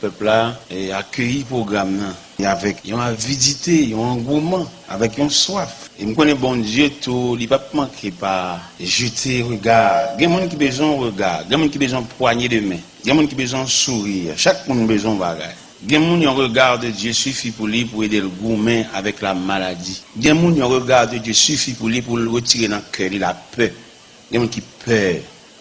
peuple là et accueilli programme là. Et avec une avidité, un engouement, avec une soif. Et je connais bon Dieu, tout, il ne va pas manquer par jeter regard. Il y a des gens qui ont besoin de regard, il y a des gens qui ont besoin de poignée de main, il y a des gens qui ont besoin de sourire. Chaque monde a besoin de bagage. Il y a des gens qui ont un regard de Dieu suffit pour lui pour aider le gourmet avec la maladie. Il y a des gens qui ont un regard de Dieu suffit pour lui pour le retirer dans le cœur, il a peur. Il y a des gens qui peur.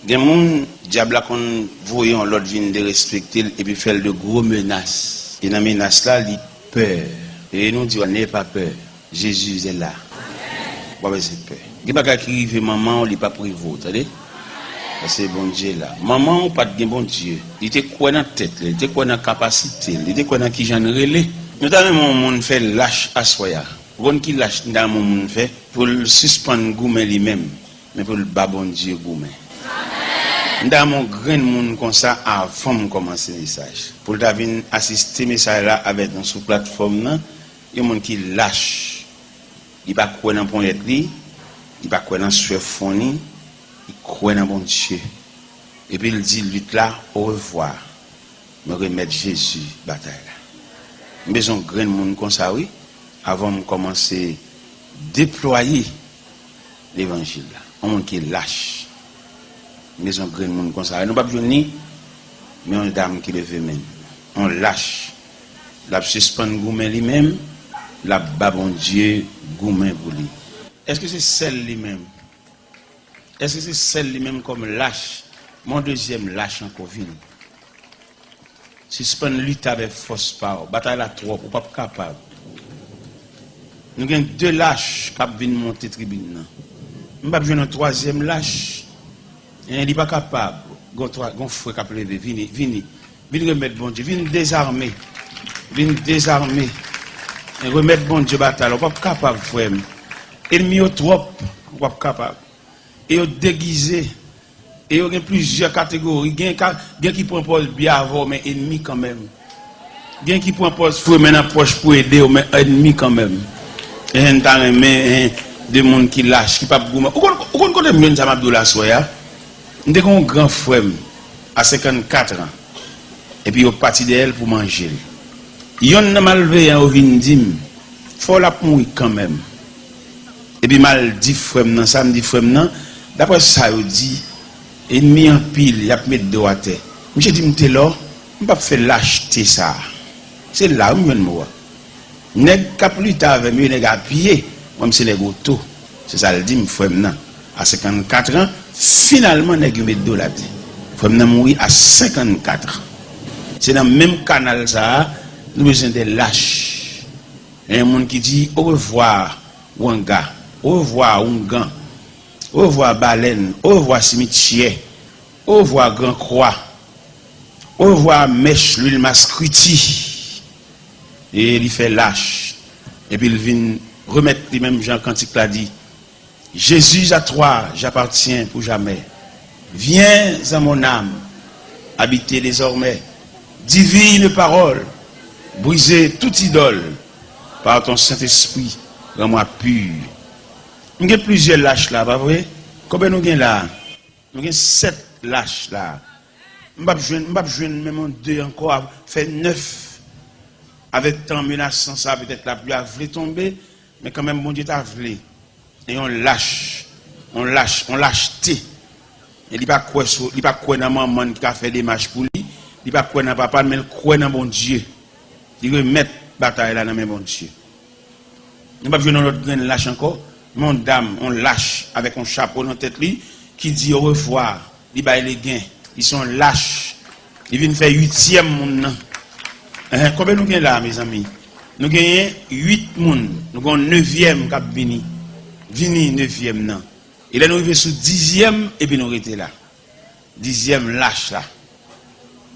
Il y a des gens qui diable qu'on voyant l'autre vient de respecter et puis faire de gros menaces. Et dans les menaces là, il peur. Et nous disons, n'ayez pas peur. Jésus est là. Pas besoin de peur. Il n'y a pas qui arrive maman, on n'est pas privé. Vous savez? C'est bon Dieu là. Maman, on pas de bon Dieu. Il était quoi dans la tête, il était quoi dans la capacité, il était quoi dans qui j'en relais. Nous avons mon monde fait lâche à soya. Bon qui lâche dans mon monde fait pour le suspendre gourmet lui-même, mais pour le bas bon Dieu gourmet. Dans mon grand monde comme ça avant de commencer le message. Pour venir assister message là avec nous sur plateforme là, il y a monde qui lâche. Il pas quoi dans point être li, il pas quoi dans sueur fourni, il croit dans bon Dieu. Et puis il dit lutte là au revoir. Me remettre Jésus bataille là. Mais un grand monde comme ça oui avant de commencer déployer l'évangile là. Un monde qui lâche. Mais un grand monde comme ça. Nous pas besoin ni mais une dame qui lève même. On lâche. La suspend gourmet lui-même, la bas bon Dieu gourmet pour lui. Est-ce que c'est celle lui-même? Est-ce que c'est celle lui-même comme lâche? Mon deuxième lâche encore venu. Suspend lutte avec force power. Bataille la trop, ou pas capable. Nous avons deux lâches qui viennent monter tribune. Nous pas besoin d'un troisième lâche. Il n'est pas capable. Gon frère qui a levé, vini remettre bon Dieu, vini désarmer. Et remettre bon Dieu bataille, on pas capable frère. Ennemi au trop, on pas capable. Et au déguisé. Et il y a plusieurs catégories, il y a qui prend pause bien avant mais ennemi quand même. Il y a qui prend pause frère mais dans poche pour aider mais ennemi quand même. Et un temps mais des monde qui lâche qui pas gourmand. On connaît mieux ça Abdoulaye Soya. Nous avons un grand frère à 54 ans. Et puis, il est parti d'elle pour manger. Il y a un malveillant au vindim. Il faut la mourir quand même. Et puis, mal dit frère, ça me dit frère, d'après ça, il dit, ennemi en pile, il a mis de à terre. Je dis, je là, je ne peux pas faire l'acheter ça. C'est là où je me vois. Nèg ka plus tard avec mieux nèg à pied, même si les autos. C'est ça le dit, frère, à 54 ans. Finalement, nous avons mis $. Il faut mourir à 54 ans. C'est dans le même canal, ça, nous avons besoin de lâches. Il y a un monde qui dit au revoir, Wanga, au revoir, Ungan, au revoir, Baleine, au revoir, Cimetière, au revoir, Grand Croix, au revoir, Mèche, l'huile Mascruti. Et il fait lâche. Et puis il vient remettre les mêmes gens quand il l'a dit. Jésus à toi, j'appartiens pour jamais. Viens à mon âme, habiter désormais. Divine parole, briser toute idole par ton Saint-Esprit, rends-moi pur. Nous avons plusieurs lâches là, pas vrai? Combien nous avons là? Nous avons 7 lâches là. Nous ne pas jouer même 2 encore, faire 9. Avec tant menaçant, ça peut-être la pluie a voulu tomber, mais quand même, bon Dieu t'a voulu. Et on lâche. Et il n'y a pas quoi dans maman qui a fait des marches pour lui. Il n'y a pas quoi dans papa, mais il croit dans bon Dieu. Il remet la bataille là dans mon bon Dieu. Nous ne pouvons pas jouer dans notre grain lâche encore. Mon dame, on lâche avec un chapeau dans la tête lui, qui dit au revoir. Il baille les gains. Ils sont lâches. Ils viennent faire 8e monde. Combien nous gagnons là, mes amis? Nous gagnons 8 personnes. Nous gagnons 9e qui a venu. Vini 9e nan. Et là nous arrivons sur 10e et puis nous arrêtons là. 10e lâche là.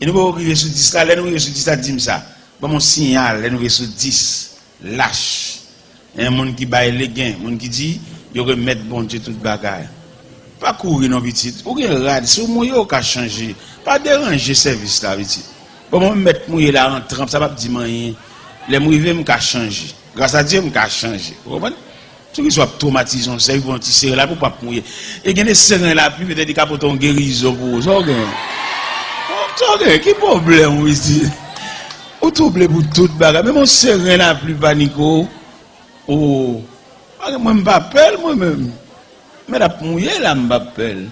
Et nous arrivons sur 10 là, nous arrivons sur 10 là, dis ça. Bon mon signal, là nous arrivons sur 10 lâche. Un monde qui baille les gains, monde qui dit, il remet bon Dieu toute bagaille. Pas courir non petit. Ou gen rad, si vous mouillez au cas changer, pas déranger service là petit. Bon moi mettre mouiller là en trempe, ça va pas dire rien. Les mouiller me ka changer. Grâce à Dieu me ka changer. Vous comprenez? Ceux qui sont traumatisés, c'est pour tirer là pour pas mourir. Et il y a des serrins là, puis peut-être des pour ton guérison pour eux. Quel problème ici? Ou trouble pour tout bagarre. Même on serein la plus panico. Oh. Moi, je m'appelle moi-même. Mais la mouillé là, je m'appelle.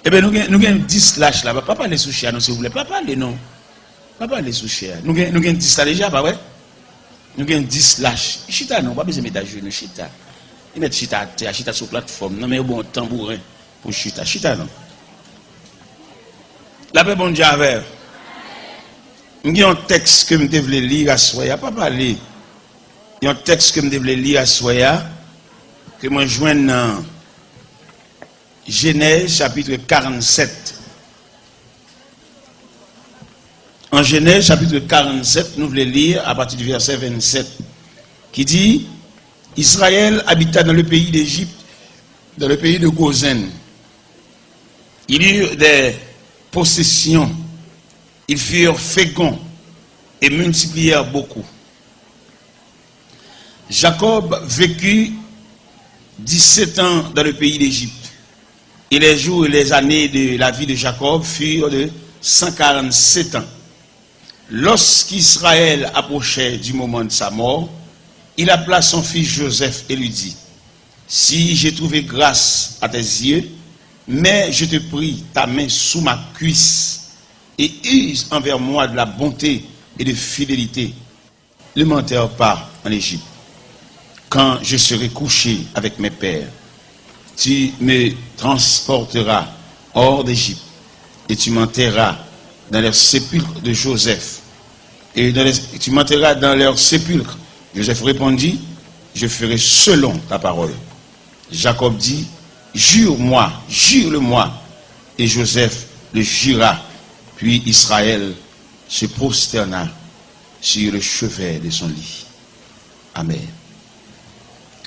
Eh bien, nous avons 10 lâches là. Pas parler sous chien, s'il vous plaît. Pas parler, non. Pas parler sous chien. Nous avons 10 là déjà, pas ouais? Nous avons 10 lâches. Chita, non, pas besoin de mettre à genoux, chita. Ils mettent chita à terre, chita sur plateforme. Non, mais bon, tambourin pour chita. Chita, non. La paix, bon Dieu, avec. Il y a un texte que je devais lire à Soya, pas parler. Il y a un texte que je devais lire à Soya, que je joins dans Genèse chapitre 47. En Genèse chapitre 47, nous voulons lire à partir du verset 27, qui dit, Israël habita dans le pays d'Égypte, dans le pays de Gozen. Il y eut des possessions. Ils furent féconds et multiplièrent beaucoup. Jacob vécut 17 ans dans le pays d'Égypte. Et les jours et les années de la vie de Jacob furent de 147 ans. Lorsqu'Israël approchait du moment de sa mort, il appela son fils Joseph et lui dit, « Si j'ai trouvé grâce à tes yeux, mets, je te prie, ta main sous ma cuisse, et use envers moi de la bonté et de fidélité. Ne m'enterre pas en Égypte. Quand je serai couché avec mes pères, tu me transporteras hors d'Égypte et tu m'enterreras dans leur sépulcre de Joseph. Et tu m'enterreras dans leur sépulcre. Joseph répondit, je ferai selon ta parole. Jacob dit, jure-moi, jure-le-moi. Et Joseph le jura. Puis Israël se prosterna sur le chevet de son lit. Amen.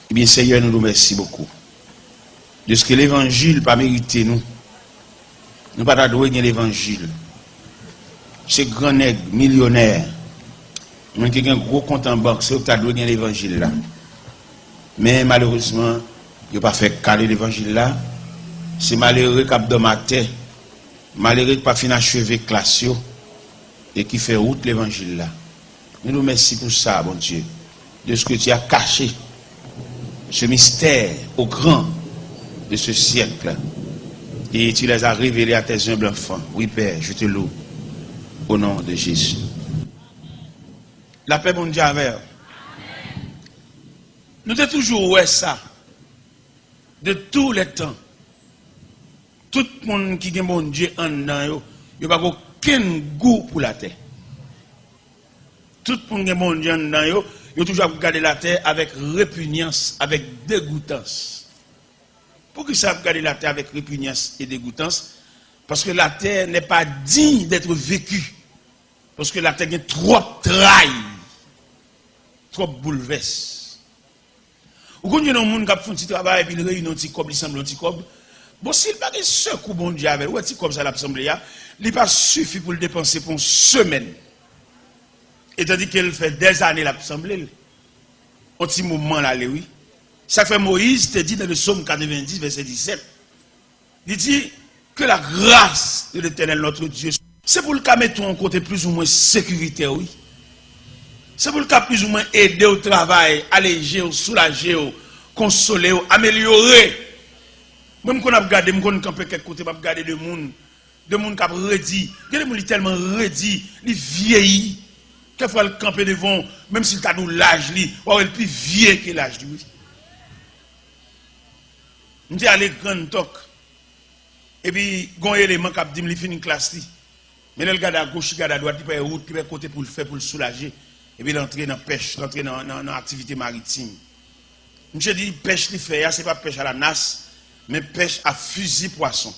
Eh bien, Seigneur, nous nous remercions beaucoup de ce que l'évangile pas mérité nous. Nous pas d'adouer l'évangile. C'est grand nègre, millionnaire. Nous avons un gros compte en banque, c'est que tu as l'évangile là. Mais malheureusement, il n'a pas fait caler l'évangile là. C'est malheureux qu'il dans ma tête. Malheureux qui pas fini achever classe et qui fait route l'évangile là. Nous nous remercions pour ça, bon Dieu, de ce que tu as caché, ce mystère au grand de ce siècle. Et tu les as révélés à tes humbles enfants. Oui, Père, je te loue au nom de Jésus. La paix, bon Dieu, avec. Nous avons toujours ouais ça, de tous les temps. Tout le monde qui a mon Dieu en dedans, il n'y a pas aucun goût pour la terre. Tout le monde qui a mon Dieu en dedans, il a toujours regardé la terre avec répugnance, avec dégoûtance. Pourquoi ça regarder la terre avec répugnance et dégoûtance? Parce que la terre n'est pas digne d'être vécue. Parce que la terre est trop trahi, trop bouleverse. Ou quand il y a un monde qui a fait un petit travail et puis il réunit un petit cob, il semble un petit cob. Bon, s'il n'a pas de secours, bon Dieu, avec ou un petit comme ça, l'assemblée, il n'a pas suffi pour le dépenser pour une semaine. Et tandis qu'elle fait des années l'assemblée, un petit moment là, oui. Ça fait Moïse te dit dans le psaume 90, verset 17. Il dit que la grâce de l'Éternel, notre Dieu, c'est pour le cas mettre en côté plus ou moins sécurité, oui. C'est pour le cas plus ou moins aider au travail, alléger, soulager, consoler, améliorer. Même quand on a regardé, même quand on a campé quelque côté, on a regardé des gens qui ont redit, des gens qui sont tellement redit, ils vieillis. Quelquefois, le camper devant, même s'il a nous l'âge, il est plus vieux que l'âge. Je dis allez, grand toc. Et puis, il y a un élément qui a dit, il finit une classe. Mais il regarde à gauche, il regarde à droite, il peut route, il peut côté pour le faire, pour le soulager. Et puis, il entre dans la pêche, rentrer dans l'activité maritime. Je dis, pêche, il fait, ce n'est pas pêche à la nasse, mais pêche à fusil poisson.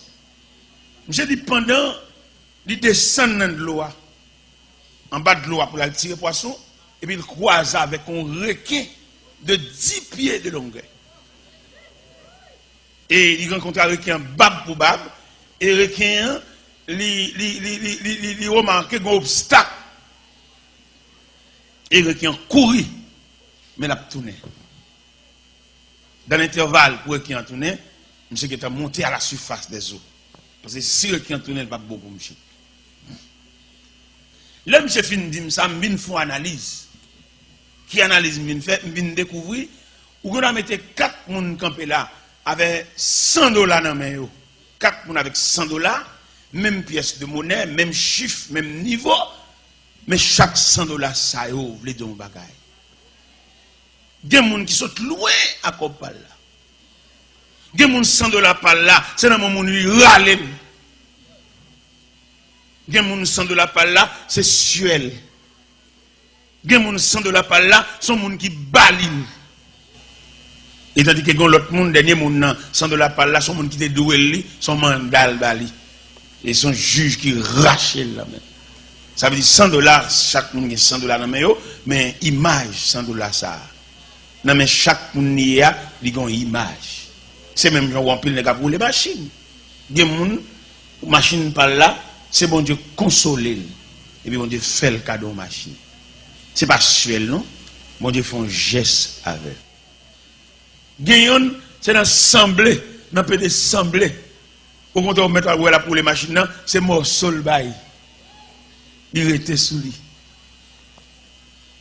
Je dis, pendant, il descend dans l'eau, en bas de l'eau pour aller tirer poisson, et puis il croise avec un requin de 10 pieds de longueur. Et il rencontre un requin bab pour bab, et le requin, il remarque un obstacle. Et le requin courit, mais il a tourné. Dans l'intervalle pour le requin tourner, monsieur qui est monté à la surface des eaux. Parce que si le requin tourne, il va beaucoup, monsieur. Là, monsieur fin dit ça, je viens faire analyse. Qui analyse, je viens découvrir, ou qu'on a mis 4 personnes campés là, avec $100 dans la main. 4 personnes avec $100, même pièce de monnaie, même chiffre, même niveau, mais chaque $100, ça y est, les deux bagailles. Il y a des gens qui sont loin à Kopal là. Il y a des gens $100 par là, c'est dans mon monde qui râle. Il y a des gens $100 par là, c'est suel. Il y a des gens $100 par là, c'est des gens qui baline. Et tandis que l'autre monde, dernier monde, $100 par là, c'est des gens qui te doué, son mandal bali. Et son juge qui rachète là même. Ça veut dire $100, chaque monde a $100 dans la main, mais image $100 ça. Non mais chaque monde y a, il a une image. C'est même genre on pile pour les machines. Des gens, machine par là, c'est bon Dieu consoler. Et puis bon Dieu fait le cadeau machine. C'est pas suel non. Bon Dieu fait un geste avec. Gayon, c'est dans semblé, dans peut de semblé. Au contraire, on met là pour les machines, c'est morceau le bail. Il était sous lui.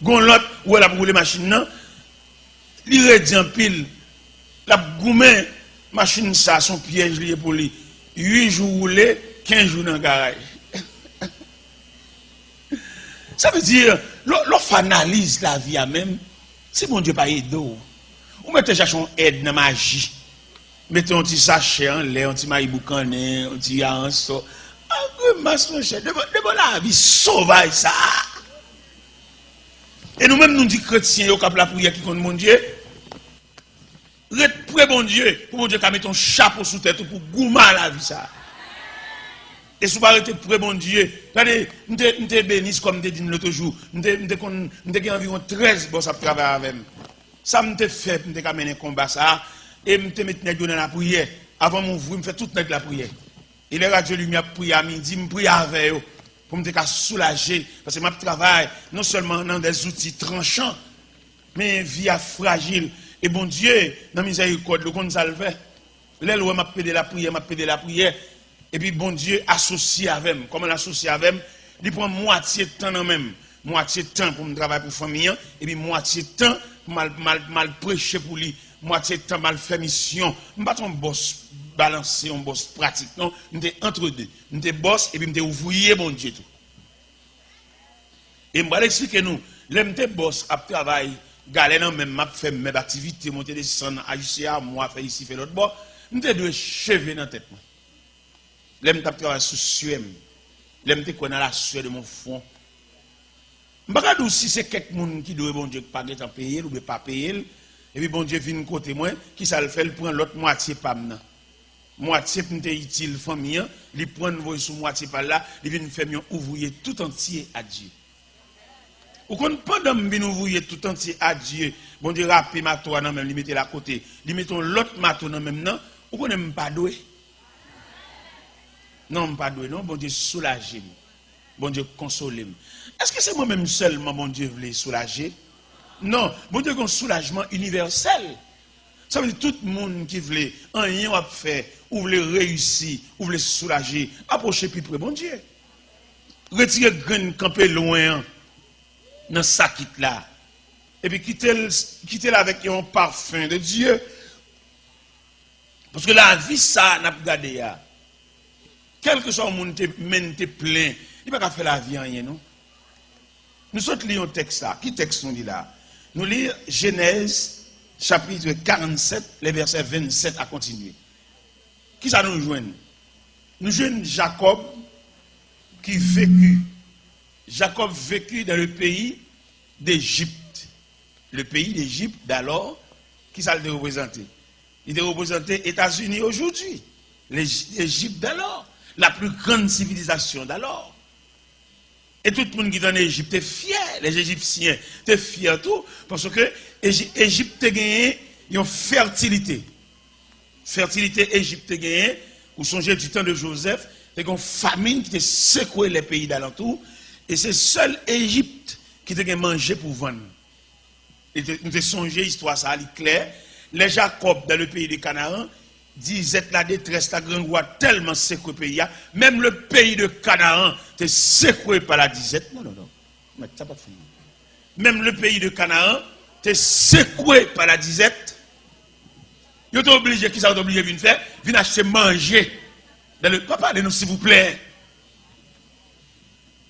Gon l'autre, ou là pour les machines, il est en pile. La goumé, machine ça, son piège lié pour lui. 8 jours roulés, 15 jours dans le garage. Ça veut dire, l'offre analyse la vie à même, c'est mon Dieu pas aidé. Ou mettez chercher une aide dans la magie. Mettez un petit sachet en lait, un petit maïboucané, un petit yanso. Ah, masse mon cher, de la vie sauvage ça. Et nous-mêmes nous disons chrétiens, au cap la prière qui compte mon Dieu. Reste près bon Dieu, pour mon Dieu, qui met ton chapeau sous tête pour goumer la vie ça. Et si vous arrêtez près bon Dieu, regardez, nous te bénissons comme nous dit l'autre jour. Nous avons environ 13 boss à travailler avec nous. Ça me fait, nous avons mené un combat ça. Et je me mets dans la prière. Avant mon ouvrir, je fais toute la prière. Et les radios lumière prier à midi, je prie avec eux pour me soulager. Parce que je travaille non seulement dans des outils tranchants, mais vie fragile. Et bon Dieu, dans la miséricorde, le compte salve. Là, je m'a pédé la prière. Et puis bon Dieu associe avec moi. Comment l'associer avec moi? Il prend moitié de temps dans même. Moitié de temps pour me travailler pour la famille. Et puis moitié de temps pour mal prêcher pour lui. Moitié de temps mal faire mission. Je ne suis pas un boss balancé, un boss pratique. Non, je suis entre deux. Je suis boss et puis je suis ouvrier, bon Dieu. Tout. Et je vais expliquer nous. Je suis boss à travail. Galère non même m'a fait mes activités, monter des descendre, ajuster moi, faire ici, faire l'autre bord. Je suis deux cheveux dans la tête. Je suis travailler sous suem. Je suis connaître la sueur de mon front. Je ne sais pas si c'est quelqu'un qui doit bon Dieu pas payer ou pas payer. Et puis bon Dieu vient côté moi, qui ça le fait, il prend l'autre moitié pas maintenant. Moitié pour être utile famille, il prend une sur moitié par là, il vient faire un ouvrier tout entier à Dieu. Ou quand pendant que vient ouvrier tout entier à Dieu, bon Dieu râpe mato dans même, il mettait là côté, il mettait l'autre mato dans même non, ou qu'on n'aime pas doué. Non, pas doué non, bon Dieu soulager. Bon Dieu consoler. Est-ce que c'est moi-même seulement bon Dieu voulait soulager? Non, bon Dieu a un soulagement universel. Ça veut dire tout le monde qui voulait rien à faire, ou voulait réussir, ou voulait se soulager, approcher plus près bon Dieu. Retirer grain camper loin dans sa quitte là. Et puis quitter avec un parfum de Dieu. Parce que la vie ça n'a pas gardé. Quel que soit le monde te plein, il ne peut pas faire la vie en rien non. Nous sommes lisons un texte là. Qui texte nous dit là? Nous lisons Genèse chapitre 47, les versets 27 à continuer. Qui ça nous joint? Nous joignons Jacob qui vécut. Jacob vécut dans le pays d'Égypte. Le pays d'Égypte d'alors, qui ça le représenté? Il est représenté États-Unis aujourd'hui. L'Égypte d'alors, la plus grande civilisation d'alors. Et tout le monde qui est en Égypte est fier. Les Égyptiens étaient fiers tout. Parce que l'Égypte a gagné une fertilité. Fertilité Égypte a gagné. Vous songez du temps de Joseph, il y a une famine qui a secoué les pays d'alentour. Et c'est seul Égypte qui a mangé pour vendre. Et nous avons songé, l'histoire ça, elle est claire. Les Jacob dans le pays de Canaan, disette la détresse, la grande roi, tellement secoué pays. Même le pays de Canaan était secoué par la disette. Non, non, non. Mais ça pas fini. Même le pays de Canaan était secoué par la disette. Ils sont obligés, qui sont obligés de faire? Venir acheter manger. Papa, allez-nous s'il vous plaît.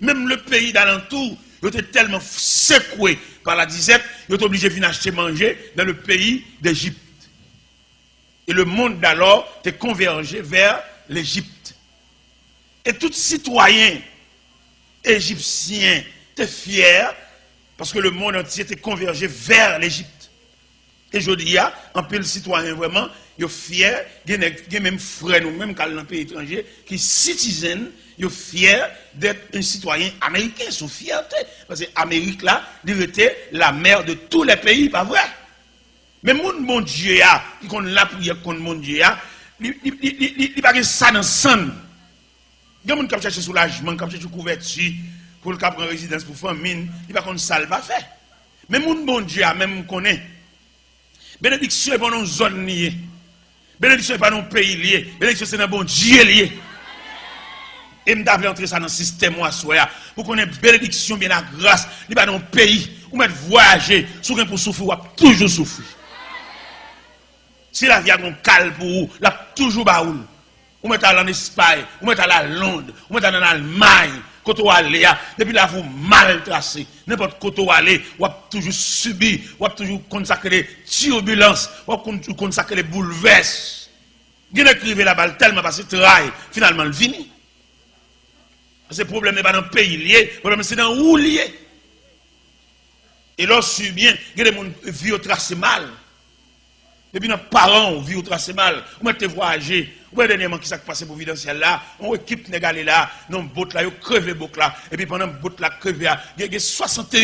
Même le pays d'alentour, ils étaient tellement secoués par la disette, ils sont obligés de venir acheter manger dans le pays d'Égypte. Et le monde d'alors était convergé vers l'Égypte. Et tout citoyen égyptien était fier parce que le monde entier était convergé vers l'Égypte. Et je dis, un peu le citoyen vraiment, ils sont fiers, il y a même frères, nous, même dans le pays étranger, qui citoyens, ils sont fiers d'être un citoyen américain, ils sont fiers. Parce que l'Amérique, là, il était la mère de tous les pays, pas vrai? Mais mon Dieu, qui qu'on la prière contre mon Dieu, il pas ça dans le sang. Il y a des gens qui cherchent soulagement, qui cherchent couverture, pour le prendre résidence pour famille, il va qu'on ça va faire. Mais mon bon Dieu, même connaît. Bénédiction est pas dans une zone liée. Bénédiction n'est pas dans un pays lié. Bénédiction c'est dans bon Dieu lié. Et je vais entrer ça dans le système pour qu'on ait bénédiction, bien la grâce, il va dans un pays où on voyager, souffrir pour souffrir, on va toujours souffrir. Si la vie a un calme pour vous, la toujours baoul. Ou mettez en Espagne, ou mettez à Londres, ou mettez en Allemagne, quand vous allez, depuis là vous mal tracé. N'importe quand vous allez, vous avez toujours subi, vous avez toujours consacré les turbulences, vous avez toujours consacré les bouleverses. Vous avez écrivé la balle tellement parce que travail, finalement, le fini. Parce que le problème n'est pas dans le pays lié, le problème c'est dans où lié. Et lorsque bien, il y a des gens qui vivent tracé mal. Depuis nos parents vivent tracé mal. Vous mettez voyager. Vous voyez dernièrement qui s'est passé pour Videntiel là, on équipe négalé là, non boat là, ils crevent les bocs là. Et puis pendant que boat là creve, il y a 61,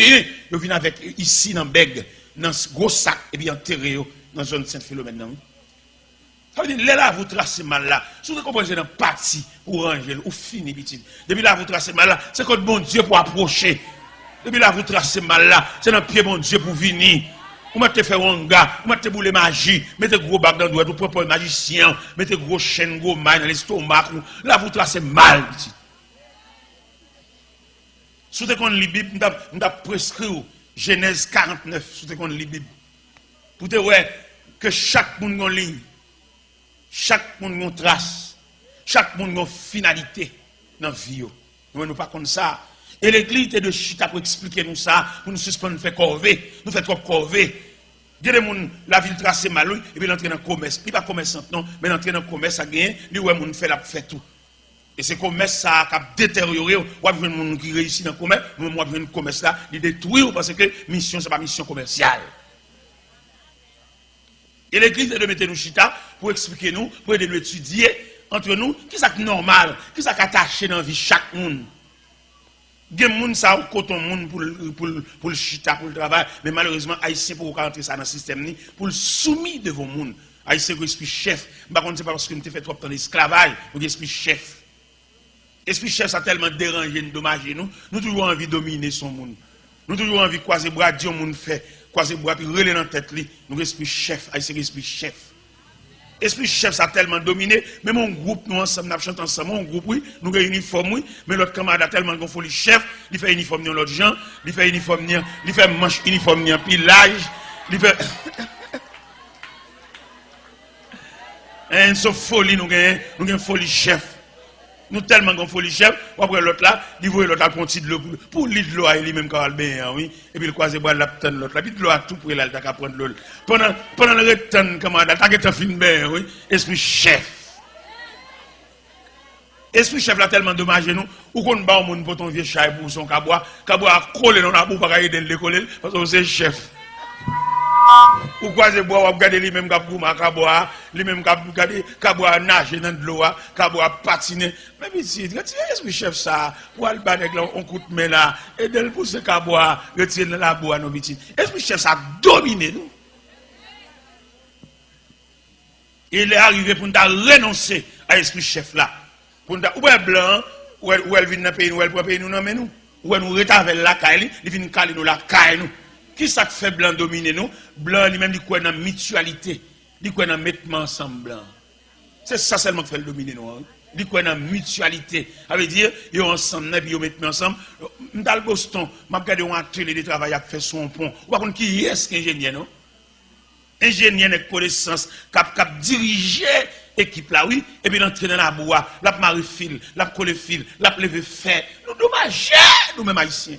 ils viennent avec ici dans Bègue, dans ce gros sac, et puis enterré dans la zone Saint-Philomène. Ça veut dire, là, vous tracez mal là. Si vous comprenez dans parti pour ranger, ou fini, petit. Depuis là, vous tracez mal là, c'est quand bon Dieu pour approcher. Depuis là, vous tracez mal là, c'est dans le pied bon Dieu pour venir. Vous mettez fait wanga, vous mettez boule magie, mettez gros bac dans le doigt, vous propre magicien, mettez gros chaîne, gros maille dans l'estomac. Là, vous tracez mal, petit. Si vous avez la Bible, nous avons prescrit Genèse 49, si vous avez la Bible. Pour te voir que chaque monde a une ligne. Chaque monde a une trace, chaque monde a une finalité dans la vie. Nous ne pas comme ça. Et l'église est de chita pour expliquer nous ça, pour nous suspendre, faire corvée, nous faire trop corvée. Il y a des gens, la ville tracée mal, et puis l'entrée dans le commerce. Il n'est pas commerçant, non, mais l'entrée dans le commerce, ça gagne, lui, ouais, mon fait la fait tout. Et ce commerce, ça a détérioré, ou bien les gens qui réussissent dans le commerce, moi, je le commerce là, il détruit, parce que mission, ce n'est pas mission commerciale. Et l'église est de mettre nous chita pour expliquer nous, pour aider nous étudier entre nous, qui est normal, qui est attaché dans la vie chaque monde. Il y a des gens qui ont coton monde pour le chita, pour le travail, mais malheureusement, Haïtien pour rentrer ça dans le système, pour le soumettre devant le monde. Haïtien qui esprit chef. Par contre, ce n'est pas parce que nous avons fait trop de temps d'esclavage, nous avons esprit chef. Esprit chef, ça a tellement dérangé, dommagé nous. Nous avons toujours envie de dominer son monde. Nous avons toujours envie de croiser bras, dire au monde fait, croiser bras, puis relayer dans la tête. Nous avons esprit chef, Haïtien esprit chef. Esprit chef, ça a tellement dominé. Mais mon groupe, nous ensemble, nous chantons ensemble. Mon groupe, oui, nous avons uniforme, oui. Mais l'autre camarade a tellement qu'on faut le chef. Il fait uniforme dans l'autre gens. Il fait uniforme, il fait manche uniforme dans pilage. Il fait. Une folie, nous avons folie chef. Nous tellement qu'on folie chef. Après l'autre là, il voit l'autre là pour un petit de l'eau. Pour l'île de l'eau, il est même quand il bien, oui. Et puis le croisé bois la petite l'autre. La petite l'eau a tout pour elle, t'as prendre l'eau. Pendant le retan, camarade, t'as qu'à fin bien, oui. Esprit chef. Esprit chef là tellement dommagé nous. Ou qu'on bat au monde pour ton vieux chat pour son cabois. Cabois a collé dans la boue pour aider l'école parce que c'est chef. Ou quoi c'est bois, ou regarder lui-même Kaboua, Kaboua, lui-même Kaboua nager dans de l'eau, Kaboua patiner. Mais petit, retirez l'esprit chef ça, pour aller battre on coup de main là, et de le pousser Kaboua, retirer dans la boue, nos petits. L'esprit chef ça domine nous. Il est arrivé pour nous renoncer à l'esprit chef là. Pour nous, ou est blanc, ou elle vient dans le pays, ou elle prend pays nous, non, mais nous. Ou elle nous retave la caille, il vient caler nous la caille nous. Qui ça fait blanc dominer nous? Blanc lui-même il croit dans mutualité, il croit dans mettre ensemble blanc. C'est ça seulement qui fait le dominer nous. Il y a une mutualité. Ça veut dire, ils sont ensemble, puis ils mettent ensemble. Dans le Boston, je regarde un atelier de travail à faire son pont. Ou par contre, qui est ingénieur, non? Ingénieur avec connaissance, cap diriger l'équipe là, oui, et puis l'entrer dans la bois, la marrer fil, la coller fil, la lever fer. Nous dommage, nous-mêmes haïtiens.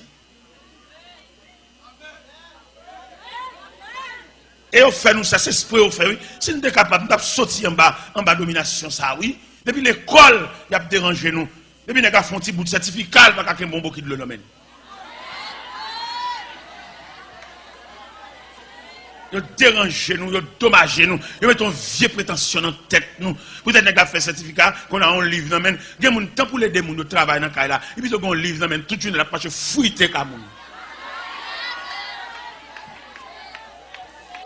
Et on fait nous ça, c'est ce qu'on fait, oui. Si nous sommes capables de sortir en bas domination, ça, oui. Depuis l'école, il y a dérangé nous. Depuis nous avons fait un petit bout de certificat, il n'y a pas bon qui le nomme. Ils dérangé nous, ils dommagé nous. Ils mettent une vieille prétention dans la tête nous. Peut-être nous avons fait un certificat, qu'on a un livre dans la main. Il y a un temps pour les démons de travail dans la là. Et puis ils ont un livre dans la main, tout le monde a pas fouillé comme nous.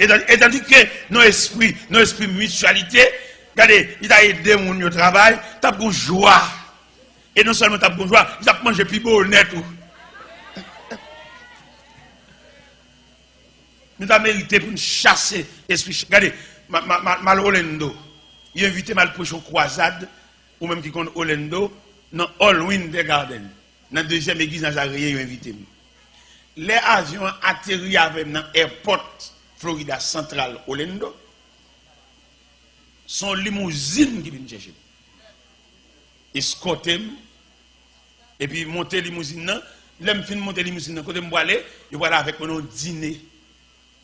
Et tandis que nos esprits mutualité, regardez, il a aidé mon au travail, t'as pour joie. Et non seulement t'as pour joie, il a mangé plus beau net tout. Nous avons mérité pour nous chasser l'esprit. Regardez, mal Orlando, il a invité mal pour une croisade, ou même qui compte Orlando, dans Halloween des Garden. Dans la deuxième église, dans Zagreb, il a invité. Les avions atterri avec dans l'aéroport Florida Central Orlando, son limousine qui vient chercher. Escorté, et puis monter limousine, l'aime fin monter limousine, côté me aller, il voilà avec mon dîner.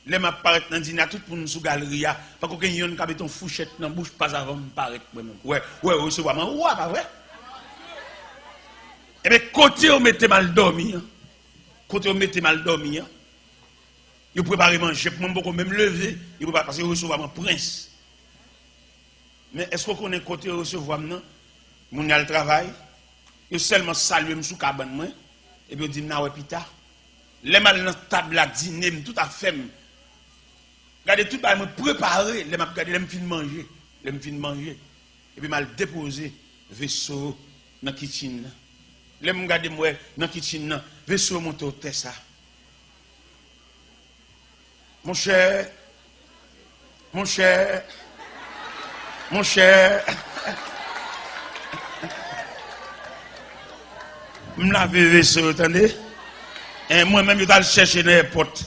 L'aime apparaître dans le dîner, tout pour nous sous galerie, pas qu'on y ait une cabine fouchette dans la bouche, pas avant de paraître. Ouais, recevoir, ouais, pas vrai. Et bien, côté on mettait mal dormi, côté on mettait mal dormi, il prépare manger, pour beaucoup même lever, il prépare parce qu'il recevoir mon prince. Mais est-ce qu'on connaît côté recevoir non? Mon a le travail, il seulement saluer sous cabane moi et puis il dit na ouais pita. Les mal dans table à dîner tout à fait. Regardez tout ba me préparer, les m'a regarder les me fin manger, les me fin manger et puis mal déposer vaisseau dans kitchen. Les me regarder moi dans kitchen vaisseau monter au ça. Mon cher, je l'avais vaisseau, attendez. Et moi-même, je vais chercher dans n'importe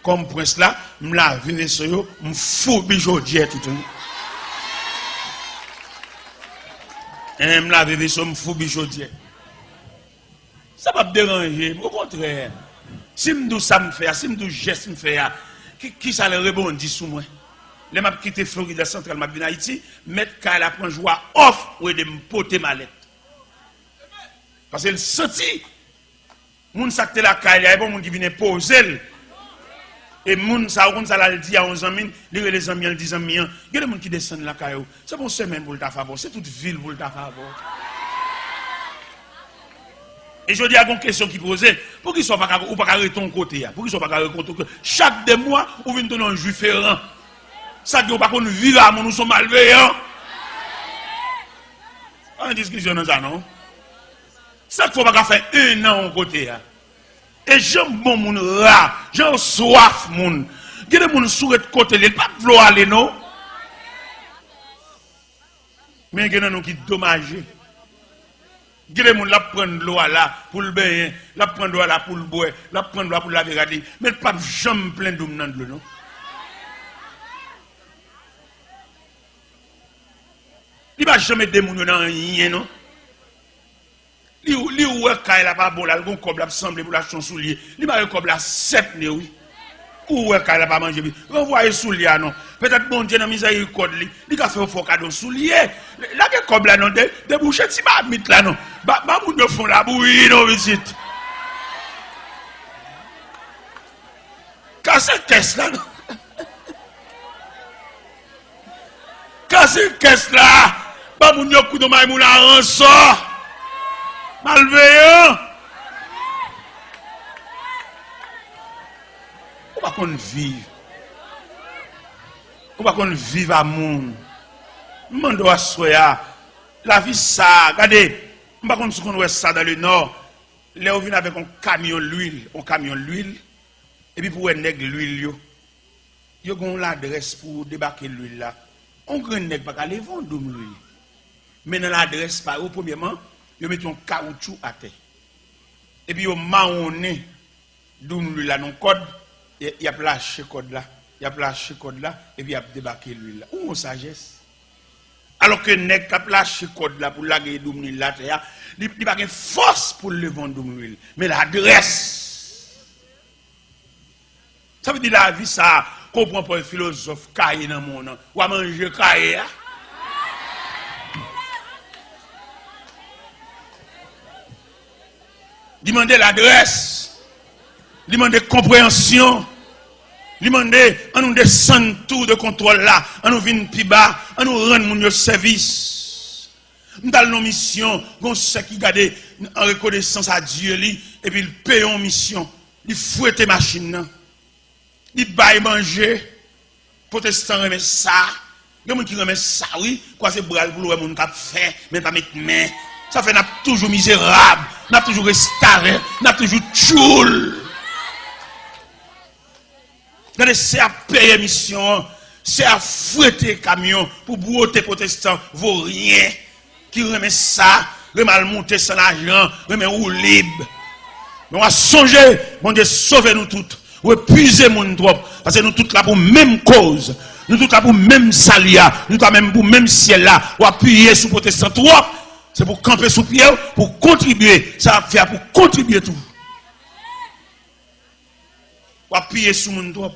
comme prince là, je l'avais vaisseau, je me fous bijoutier tout le monde. Et je l'avais vaisseau, je me fous bijoutier. Ça va me déranger, au contraire. Si je dis ça me fait, si je dis geste me fait, qui ça le rebondit sous moi? Les m'a quitté Florida Central, m'a venu Haïti, mettre qu'à la prendre joie off ou de me porter ma lettre. Parce que le senti, moun sa te la caille, il y a bon moun qui vient poser. Et moun sa on ça la dit à 11 amis, les amis, 10 amis, il y a des moun qui descendent la caille. C'est pour semaine pour le ta favor, c'est toute ville pour le ta favor. Et je dis à une question qui posait, pour qu'ils ne soient pas arrêter ton côté, pour qu'ils ne soient pas arrêter ton côté. Chaque deux mois, on vient donner un juif différent. Ça dit qu'on ne vit pas, nous sommes malveillants. On discussion dans ça, non? Ça ne faut pas faire un an au côté. Et j'aime bon moun ra, j'aime soif moun. Il y a des moun sourit côté, il n'y a pas de vouloir aller, non? Mais il y a des gens qui dommagent. Il y a des gens qui prennent l'eau là pour le bain, la prennent l'eau là pour le boire, la prennent l'eau pour la regarder. Mais pas jamais plein d'eau dans l'eau, non? Il ne va jamais démouliner dans rien, non? Il ou est là pas bon, là, le cob là semble pour la chanson soulier. Il va le cob là 7 né, oui. Ou est là pas manger. Renvoyer soulier, non? Peut-être bon Dieu dans miséricorde, il a fait un faux cadeau soulier. Là, que cob là, non? Déboucher, si ma mit là, non? Bah, vous ne font la bouillie, non, visite. Casse caisse là, non? Casse caisse là! Bah, vous ne coup de maille, vous la rançon! Malveillant! On va qu'on vive. On va qu'on vive à monde. Mando à soya. La vie ça. Regardez. On va qu'on se connaît ça dans le nord. Là on vient avec un camion d'huile. Un camion d'huile. Et puis pour nègre l'huile yo. Yo gon l'adresse pour débarquer l'huile là. On grand nèg pas aller vendre doum l'huile. Mais dans l'adresse par premièrement, yo met un caoutchouc à terre. Et puis yo marronné doum l'huile là non code, il a lâché code là, et puis il a débarqué l'huile là. Où sagesse? Alors que nèg a lâché code là pour laguer doum l'huile là, il pas de force pour le vendre doum l'huile, mais l'adresse. Ça veut dire la vie ça comprend pas le philosophe caillé dans mon nom. Ou à manger caillé. Demandez l'adresse. Demandez compréhension. Demandez, on nous descend tout de contrôle là. On nous vient plus bas. On nous rend mon service. Nous avons nos missions. On sait qui garde en reconnaissance à Dieu. Et puis il paye en mission. Il fouette machine. Il baille manger. Protestant remet ça. Il y a des gens qui remet ça, oui. Quoi c'est bral pour le monde qui a fait, mais pas mettre main. Ça fait n'a toujours misérable, n'a toujours restaré, n'a toujours tchoul. C'est à payer mission, c'est à fouetter camion pour brouter protestant, vaut rien. Qui remet ça, remet monter sans argent, remet ou libre. Mais on va songer, mon Dieu, sauvez-nous toutes. Ou épuisez mon trop. Parce que nous tous là pour même cause. Nous tous là pour même salia. Nous tous même pour même ciel là. Ou appuyer sur protestant trop. C'est pour camper sous pied, pour contribuer. Ça va faire pour contribuer tout. Ou appuyer sur mon trop.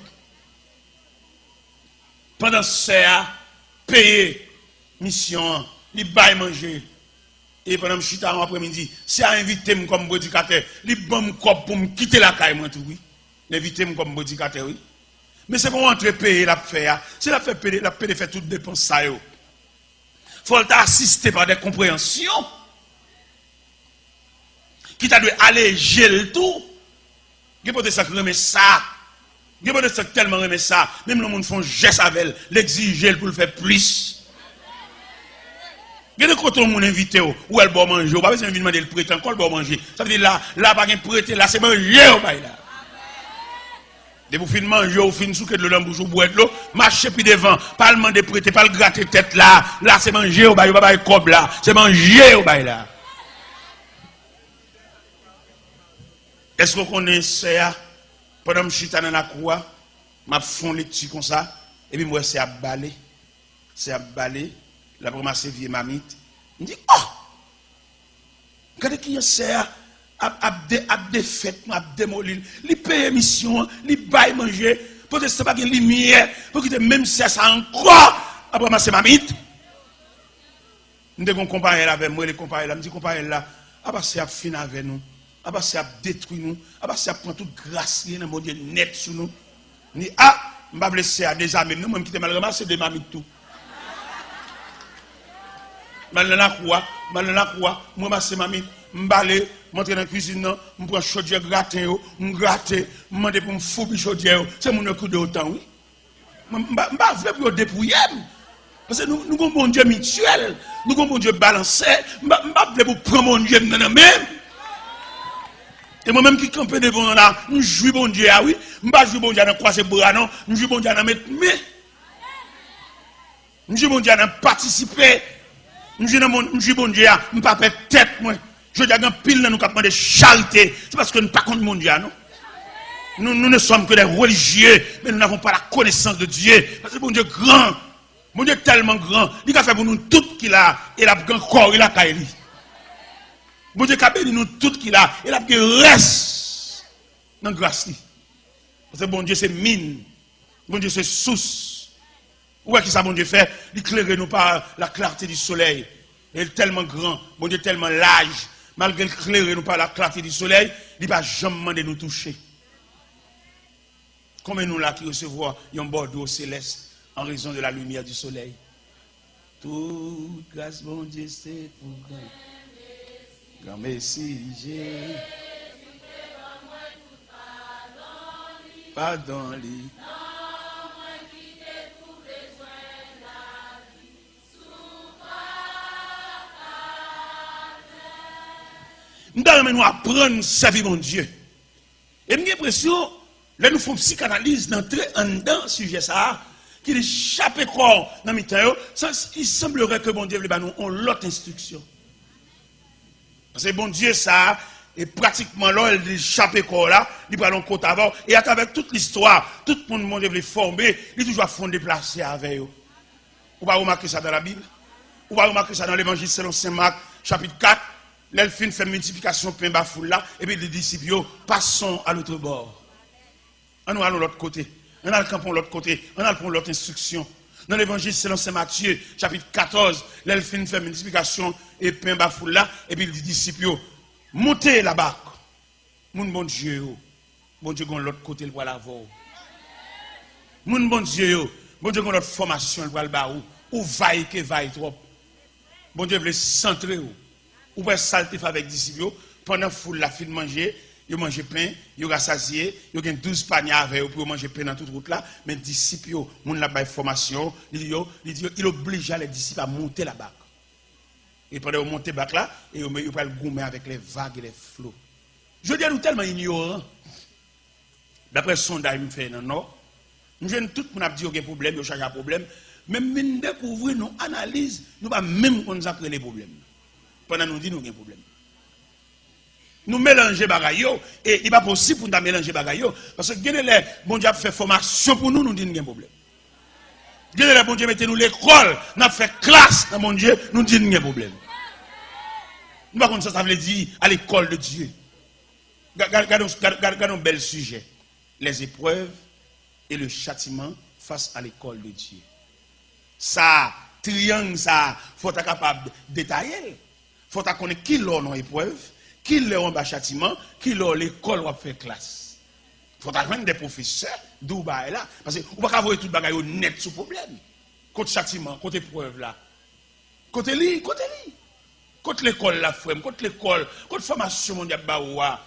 Pendant ça, payer mission, li bail manger. Et pendant que je suis après-midi, c'est à inviter comme prédicateur, li bon cop pour me quitter la caille moi tout oui. L'inviter comme prédicateur oui. Mais c'est pour entrer payer la faire. C'est la fait payer, la payer faire toutes dépenses ça yo. Faut assister par des compréhensions. Qui t'a dû alléger le tout. Il peut ça remettre ça. Il peut ça tellement remettre ça. Même le monde font geste avec elle, l'exiger pour le faire plus. Il y a des côtés où on invite ou elle boit manger, ou pas besoin de demander le prêter encore boit manger. Ça veut dire là pas de prêter, là c'est manger au bail là. De vous finir manger ou finir souquer de l'eau dans bouche ou boire de l'eau, marcher puis devant, pas demander prêter, pas le gratter tête là, là c'est manger au bail, pas cob là, c'est manger au bail là. Est-ce qu'on connaît ça pendant que je suis dans la cour, je fais les petits comme ça, et puis moi c'est à balai, la première c'est vieux mamite, je dis oh, regardez qui est ça. A défait, a démoli, li paye mission, li baille manger, pour que ça pas de lumière, pour que même si ça encore, après ma c'est ma mythe. Nous devons comparer avec moi, les comparer là, me dit comparer là, après c'est à finir avec nous, après c'est à détruire nous, après c'est à prendre toute grâce dans mon Dieu net sur nous. Ni m'a blessé à des amis, nous même qui te mal ramassé des mamites tout. Mal dans la croix, moi c'est mamite. M'balé, monter dans la cuisine, je prends chaudière gratter, m'gratter, demander pour me fouiller chaudière, c'est mon coup de autant, oui. M'ba veux pour dépouiller. Parce que nous avons un bon Dieu mutuel, nous avons un bon Dieu balancé, m'ba veux pour prendre mon Dieu dans la même. Et moi-même qui campe devant là, nous jouons bon Dieu, ah oui, m'ba jouer bon Dieu dans croiser bras, non, nous jouons bon Dieu dans mettre main. Nous jouons bon Dieu dans participer. Nous jouons bon Dieu, m'pa perdre tête, moi. Je dis à pile, nous avons des charité. C'est parce que nous ne sommes pas contre le monde, non? Nous ne sommes que des religieux, mais nous n'avons pas la connaissance de Dieu. Parce que mon Dieu grand, mon Dieu tellement grand, il a fait pour nous tout qu'il a, il a un corps, il a caillé. Mon Dieu a béni nous tout qu'il a, il a un reste dans la grâce. Parce que bon Dieu c'est mine, bon Dieu c'est source. Où est-ce que ça, bon Dieu fait? Il éclaire nous par la clarté du soleil. Il est tellement grand, mon Dieu tellement large. Malgré l'éclairé nous par la clarté du soleil, il ne va jamais demander de nous toucher. Comme nous là qui recevons un bordeaux céleste en raison de la lumière du soleil. Toute grâce, mon Dieu, c'est pour grand. Grand merci, j'ai. Pardon-lui. Nous devons apprendre à servir mon Dieu. Et j'ai l'impression, là nous faisons psychanalyse, d'entrer en dedans sujet ça, qui échappe corps dans le temps, il semblerait que bon Dieu nous on l'autre instruction. Parce que bon Dieu, ça, et pratiquement là, il échappe corps là, il va dans côté avant, et à travers toute l'histoire, tout le monde veut former, il toujours font déplacer avec eux. Vous va remarquer ça dans la Bible? Vous va remarquer ça dans l'évangile selon Saint Marc, chapitre 4, l'elfine fait multiplication pain bafoule là, et puis les disciples, passons à l'autre bord. On nous allons de l'autre côté. On a le camp pour l'autre côté. On a pour l'autre instruction. Dans l'évangile selon Saint Matthieu, chapitre 14, l'elfine fait multiplication et pain bafoule là, et puis les disciples, montez la barque. Mon bon Dieu, bon Dieu, de l'autre côté, le voilà voir. Mon bon Dieu, bon Dieu, l'autre formation, le voilà barou. Ou vaille que vaille trop. Bon Dieu, veut centrer ou pas salter avec les disciples pendant foule la fin de manger. Ils mangent pain, ils rassasié, ils ont 12 paniers avec eux pour manger pain dans toute route là. Mais les disciples, ils ont une formation, ils obligent les disciples à monter la barque. Et pendant qu'ils montent la barque là, ils vont le gommer avec les vagues et les flots. Je dis à nous tellement ignorants. D'après le sondage que je fais dans le Nord, nous jeunes tout le monde a dit qu'il y a un problème, il y a un problème. Mais nous découvrons, nous analysons, nous ne pouvons même pas nous apprendre les problèmes. Pendant nous dit nous avons un problème. Nous mélangeons les bagailles et il n'est pas possible pour nous mélanger les bagailles parce que les bon Dieu a fait formation pour nous, nous disons qu'il y a un problème. Les bon Dieu mettez nous l'école, nous avons fait classe dans mon Dieu, nous disons qu'il y a un problème. Nous ne savons pas ça veut dire à l'école de Dieu. Regardons un bel sujet. Les épreuves et le châtiment face à l'école de Dieu. Ça, triangle, ça, il faut être capable de détailler. Il faut connaître qui l'a dans l'épreuve, qui l'a en bas châtiment, qui l'a l'école ou fait classe. Il faut avoir des professeurs d'où là. Parce que vous ne pouvez pas avoir tout le bagage net sur le problème. Côté châtiment, côté épreuve là. Côté li. Côté l'école là, frère, côté l'école, côté formation mondiale baoua.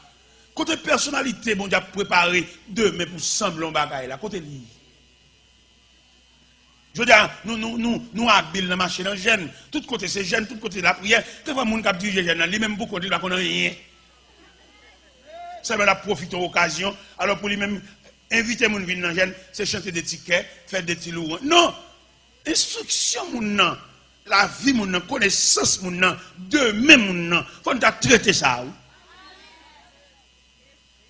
Côté personnalité mondiale préparée demain pour sembler en bagage là, côté li. Je veux dire, nous habiles dans la machine en jeune, tout côté c'est jeune, tout côté la prière. Quelquefois, les gens qui dirigent jeune, lui-même beaucoup de gens qui n'ont rien. Ça va profiter de l'occasion. Alors pour lui-même, inviter les gens venir dans jeune, c'est chanter des tickets, faire des petits loups. Non! Instruction, mon la vie, mon connaissance, mon demain, mon il faut traiter ça.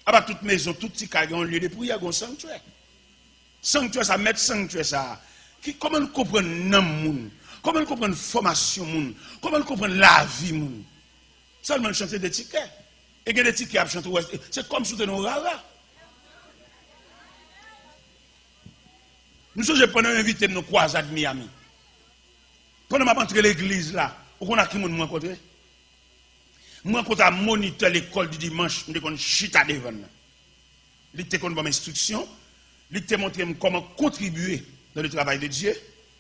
À toute maison, tout petit cas, il y a un lieu de prière, il y a un sanctuaire. Sanctuaire, ça met sanctuaire, ça. Comment nous comprenons le monde? Comment nous comprenons la formation? Comment nous comprenons la vie? Seulement chanter des tickets. Et des tickets à chanter, c'est comme si nous étions rara. Nous sommes pendant invité nos croisades Miami. Pendant que je rentre l'église là, on a qui m'a rencontré? Moi, quand je moniteur l'école du dimanche, je suis chita devant. Il était comme une instruction, il était montré comment contribuer dans le travail de Dieu,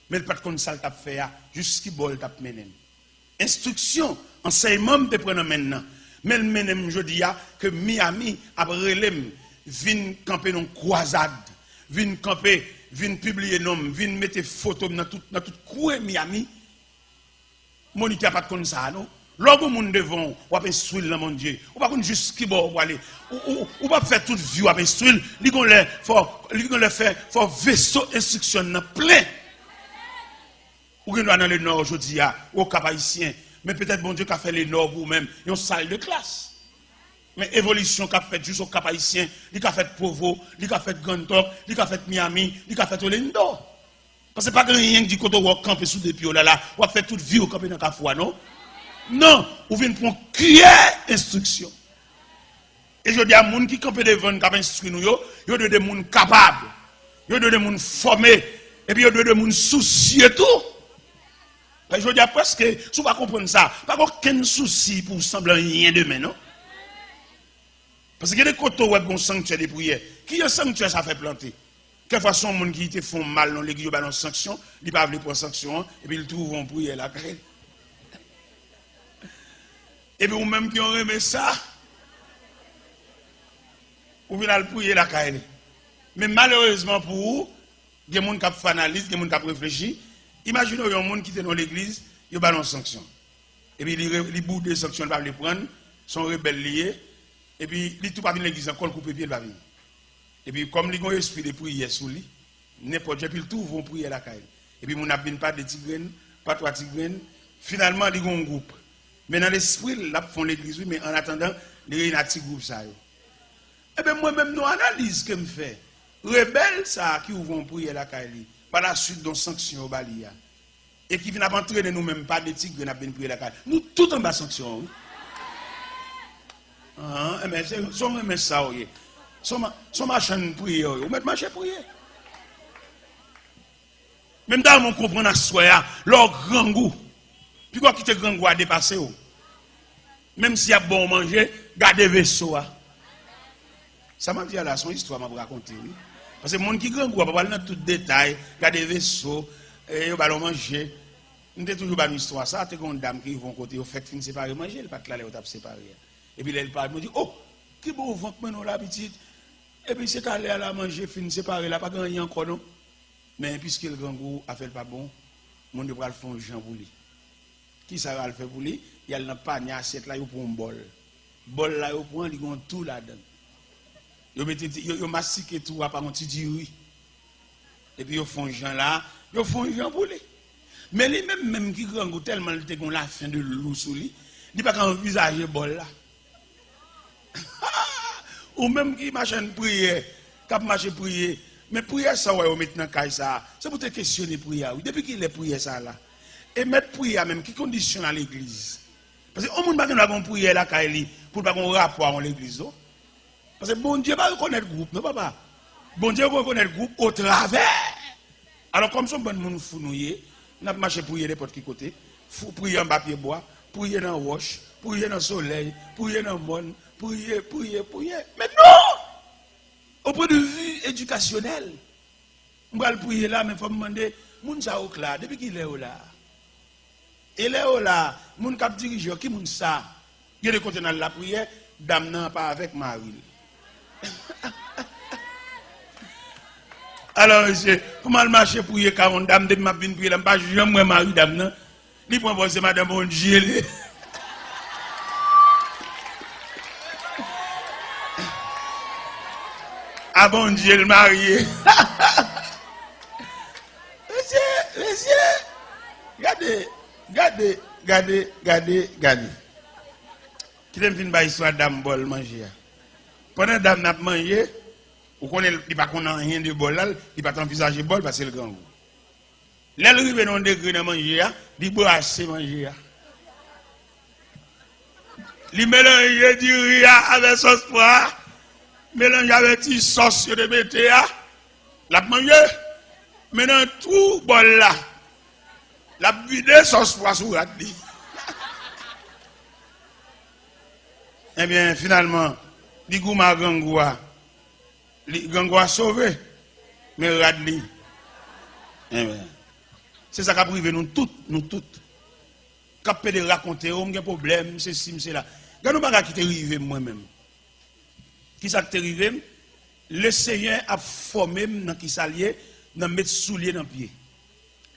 mais pas comme ça t'a fait jusqu'à bol t'a mené. Instruction, enseignement de prendre maintenant. Mais le je dis que Miami a relève vient camper dans croisade, vient camper, vient publier nom, vient mettre photo dans tout coin Miami. Moniteur pas comme ça non. Lorsque moun devant, ou pas instruire dans mon Dieu, ou pas juste qui bon aller, ou pas faire toute vie ou pas instruire, li gon le faire, faut vaisseau instruction plein. Ou gen dans le nord aujourd'hui au Cap Haïtien, mais peut-être bon Dieu qu'a fait le nord vous même, une salle de classe. Mais évolution qu'a fait juste au Cap Haïtien, li qu'a fait Provo, li qu'a fait Grand Top, li qu'a fait Miami, li qu'a fait Orlando. Parce que pas rien qui dit côté ou camper sous des pieds là, ou fait toute vie au camper dans Kafoua non. Non, ou vient pour crier instruction. Et je dis à gens qui campent devant, qui instruit nous, il y a des gens capables, il y a des gens formés, et puis il y a des gens soucieux tout. Et je dis à presque, si vous ne comprenez ça, pas aucun souci pour sembler rien demain, non? Parce qu'il y a des côtés où il y a un sanctuaire de prière. Qui est un sanctuaire, ça fait planter. Quelquefois, son monde qui te font mal dans l'église, il y a une sanction, il ne peut pas aller pour sanction, et puis ils trouvent un prière là. Et puis, vous-même qui ont aimé ça, vous venez le prier la caille. Mais malheureusement pour vous, il y a des gens qui analysent, il y a des gens qui réfléchissent. Imaginez qu'il y a des gens qui sont dans l'église, ils ont une sanction. Et puis, les bouts de sanctions, ils ne vont pas les prendre, sont rebelles liés. Et puis, ils ne vont pas venir à l'église encore, couper pied, ils vont venir. Et puis, comme ils ont un esprit de prière sous lui, N'importe quoi, puis tout vont prier la caille. Et puis, mon abine pas de tigren, pas trois tigren. Finalement, ils ont un groupe. Mais dans l'esprit, là, font l'église, oui, mais en attendant, il y a un petit groupe, ça. Et bien, moi-même, nous analyse que me fait. Rebelle, ça, qui vont prier la caille. Par la suite, dans sanction au Balia. Et qui viennent entraîner nous-mêmes, pas de tigre, nous avons prié la caille. Nous, tout en bas sanction, oui. Ah, mais c'est ça, oui. Son machin de prier, oui. Ou mettre machin prier. Même dans mon comprendre à soi, leur grand goût. Puis quoi quitter grand goût à dépasser. Même s'il y a bon manger, gardez vaisseau. Ça m'a dit à la son histoire, m'a raconter. Oui. Parce que les gens qui grand goût, pas dans tout détail, gardez vaisseau, et ils vont manger. Nous avons toujours une histoire. Ça, c'est une dame qui vont côté, au fait, fin séparer manger, elle pas là, elle tape séparer. Et puis elle parle, elle me dit, oh, qui bon ventre maintenant la petite. Et puis c'est allé à la manger, fin séparer, là, pas gagné encore, non. Mais puisque le grand goût a fait pas bon, mon ne va le faire Jean pour lui. Qui ça va le faire pour lui? Il y a le panier assiette là, il prend un bol. Bol là, il prend, il prend tout là-dedans. Il mastique tout à part un petit oui. Et puis ils font Jean là, ils font Jean pour lui. Mais les même qui grand goût tellement le te la fin de loup sous lui, il pas qu'un visage bol là. Ou même qui machin prière, cap marcher prier. Mais prière ça ouais maintenant caille ça. C'est pour te questionner prière. Depuis qu'il est prière ça là. Et mettre prière même qui conditionne à l'église. Parce que au monde pas qu'on prière la caille pour pas qu'on rapport avec l'église. Parce que bon Dieu pas reconnaître groupe, non papa. Bon Dieu reconnaître groupe au travers. Alors comme son bon monde founouiller, n'a marché prier n'importe qui côté, prier en papier bois, prier dans roche, prier dans soleil, prier dans monde, prier. Mais non! Au point de vue éducationnel, on va le prier là, mais il faut me demander, moun sa ou là, depuis qu'il est là. Il est là, moun kap dirige, qui moun sa? Il y a des côtés dans la prière, dame nan pas avec Marie. Alors, monsieur, comment le marché prier car on dame de ma bin prier, là, pas jamais Marie dame nan. Ni point c'est madame bon Dieu. Ah bon Dieu le marié. Monsieur, regardez. Qui t'aime fin ba histoire dame bol manger. Pendant dame n'a mangé, ou connaît il pas connaît rien de bol là, il pas envisager bol parce que le grand goût. Là le rive non degré dans manger, il brasser manger. Il mélange du riz avec sauce poire. Mélange avec une sauce de BTA, la manger, maintenant tout bol là, la vide sauce poisson radli. Eh bien, finalement, les gouma gangoua sauvé, mais radli. Eh bien, c'est ça qui a privé nous toutes. Quand on peut raconter, on a un problème, c'est ci, c'est là. Quand nous ne pouvons pas quitter rive moi-même. Qui ça t'est arrivé? Le Seigneur a formé dans qui s'allier, dans mettre soulier dans pied.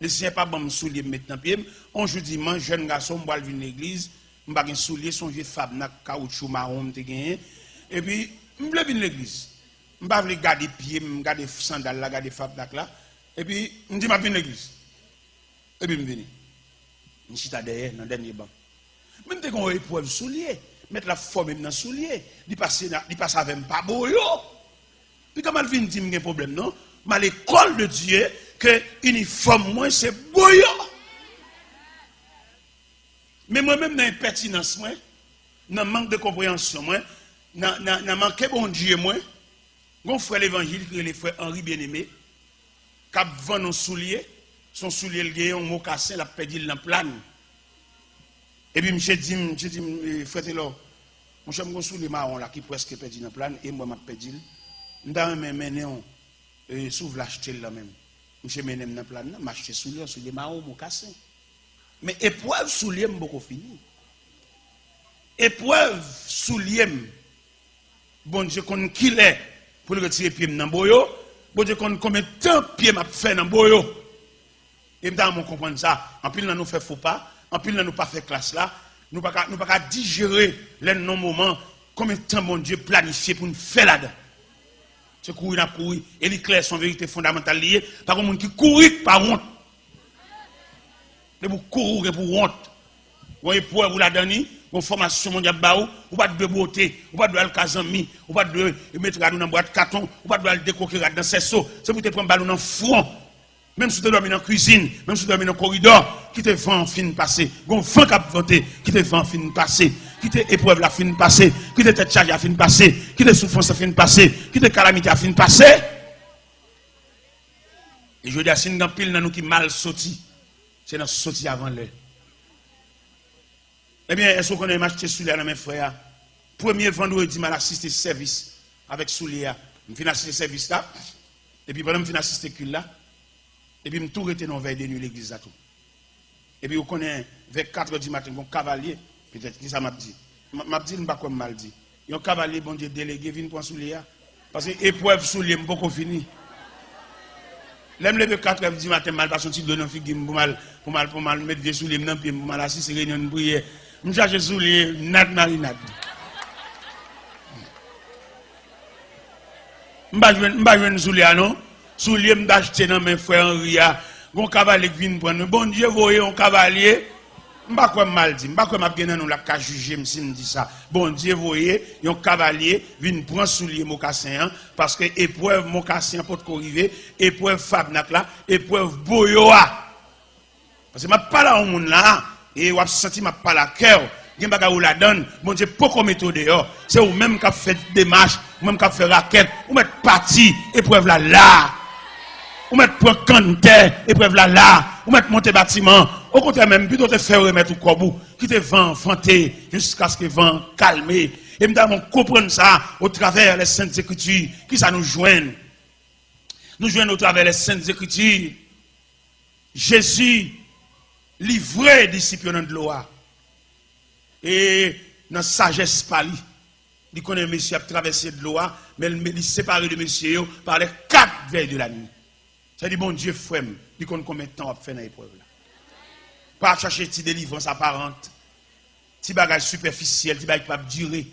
Le Seigneur pas bon soulier mettre dans pied. On jour dimanche, jeune garçon, moi venir l'église, m'pa gen soulier, son vieux fab na caoutchouc marron te gagné. Et puis m'vle venir l'église. M'pa vle garder pied, m'garder sandales là, garder fab là. Et puis m'di m'a venir l'église. Et puis m'vini. M'chita derrière dans dernier banc. Même te gon épreuve soulier. Mettre la forme dans soulier, il passe avec pas beau yo. Puis comment il vient dire qu'il y a un problème non? Mais l'école de Dieu que uniforme moi c'est beau yo. Mais moi-même dans impertinence moi, dans manque de compréhension moi, dans manque bon Dieu moi, gon frère l'évangile que les frères Henri bien-aimé, cap vend nos souliers, son soulier le gagne un mocassin la perdu dans plane. Et puis, je dis, frère Taylor, mon cher, je suis marron là qui presque perdu dans le plan, et moi, je perdu. Je suis mené, sous l'acheter là même. Je suis mené dans le plan, je suis acheté sous les marrons, mon cassin. Mais épreuve sous les beaucoup fini. Épreuve sous les bon Dieu, qu'on qu'il est pour le retirer pied dans le boyo, bon Dieu, qu'on combien de temps pied m'a fait dans le boyo. Et je comprends ça. En plus, nous fait faux pas. En plus, nous pas fait classe là, nous pas digérer les non-moments, combien de temps mon Dieu planifié pour nous faire là-dedans. C'est courir, n'a courir. Et l'éclair, son vérité fondamentale liée. Par contre, monde qui courit par honte. Mais pour courir pour honte. Vous voyez, pour vous la donner, une formation mondiale, ou pas de beauté, ou pas de alcazami, ou pas de mettre dans une boîte carton, ou pas de décoquer dans ses seaux. C'est pour te prendre ballon dans le front. Même si tu dormis dans la cuisine, même si tu dormis dans le corridor, qui te vent fin passé. Gon vent cap voté, qui te vent fin passé. Qui te épreuve la fin passé, qui te tête charge la fin passé, qui te souffrance la fin passé, qui te calamité la fin passé. Et je dis à si nous pile dans nous qui mal sorti, c'est dans sorti avant l'heure. Eh bien, est-ce qu'on a acheté souliers dans mes frères? Premier vendredi, mal assisté service avec souliers. Je finis assister service là. Et puis pendant que je finis assister cul là. Et puis je tout rester dans veille de nuit l'église là tout. Et puis vous connaissez vers 4h du matin, un cavalier, peut-être qui ça m'a dit. M'a dit, je ne sais pas quoi mal dit. Il y a un cavalier, bon Dieu, délégué, vient pour souliers. Parce que épreuve souliers, je ne peux pas finir. L'aime lever 4h du matin, mal parce que tu donnes un figue pour mal mettre des souliers dans pied, pour mal assister réunion de prière. Je cherche souliers, nad marinade. Je ne vais pas jouer souliers, non? Souliers, je vais acheter dans mes frères Henri. Un cavalier qui vient prendre. Bon Dieu, vous voyez un cavalier. Je ne sais pas quoi mal dit. Je ne sais pas quoi je vais la juger si je dis ça. Bon Dieu, vous voyez, un cavalier vient prendre souliers mocassin parce que épreuve mocassin pour te arriver, épreuve fabnac là, épreuve boyoa. Parce que je ne pas là au monde là. Et vous avez senti ma pas la cœur. Gen baga ou la donne, bon Dieu, pourquoi mettre dehors? C'est vous même qui avez fait démarche, vous même qui avez fait raquette, vous mettez parti, épreuve là. Vous mettez pour canter, épreuve là. Vous mettez monter bâtiment. Au contraire, même, plutôt te faire remettre au corbeau, qui te vent, fanter, jusqu'à ce que le vent calme. Et nous devons comprendre ça au travers des Saintes Écritures, qui ça nous joigne. Nous joignons au travers des Saintes Écritures. Jésus, livré disciple de loi. Et dans sagesse pali, il connaît monsieur a traversé de loi, mais il séparé de monsieur par les 4 veilles de la nuit. Ça dit bon Dieu frère, il connaît combien de temps on fait dans l'épreuve là. Pas chercher petite délivrance apparente, petit bagage superficiel, petit bagage qui va durer.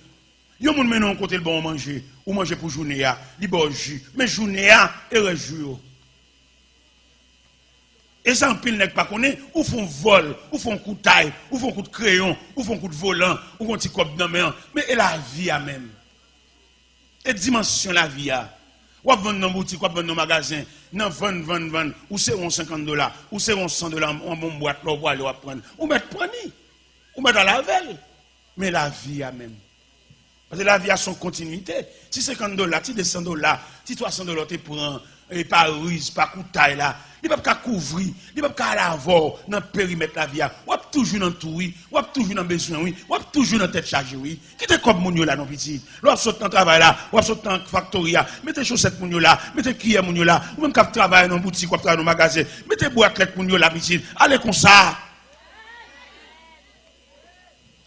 Yo moun menon côté le bon manger, ou manger pour journée a, li bon jus, mais journée a et rejou. Et ça en pile n'est pas connaît, ou font vol, ou font coup de taille, ou font coup de crayon, ou font coup de volant, ou font petit cop dans main, mais et la vie a même. Et dimension la vie a. Ou vendre dans boutique, ou vendre dans magasin, non vendre, ou c'est $50, ou c'est $100 en bon boîte, là ou aller prendre. Ou mettre prendre, ou mettre à la veille. Mais la vie a même. Parce que la vie a son continuité. Si $50, si $100, si $300 tu prends, et pas ruse, pas coup de taille là. Il ne peut pas couvrir, il ne peut pas l'avoir dans le périmètre de la vie. Ou toujours dans tout, ou toujours dans le besoin, ou toujours dans la tête chargée. Qui te comme mon là, non petit? Ou saute dans le travail là, ou saute dans le factoria, mettez chaussettes mon là, mettez cuillère mon là, ou même quand travaille dans la boutique, ou travaille dans le magasin, mettez boîte mon là, petit. Allez comme ça.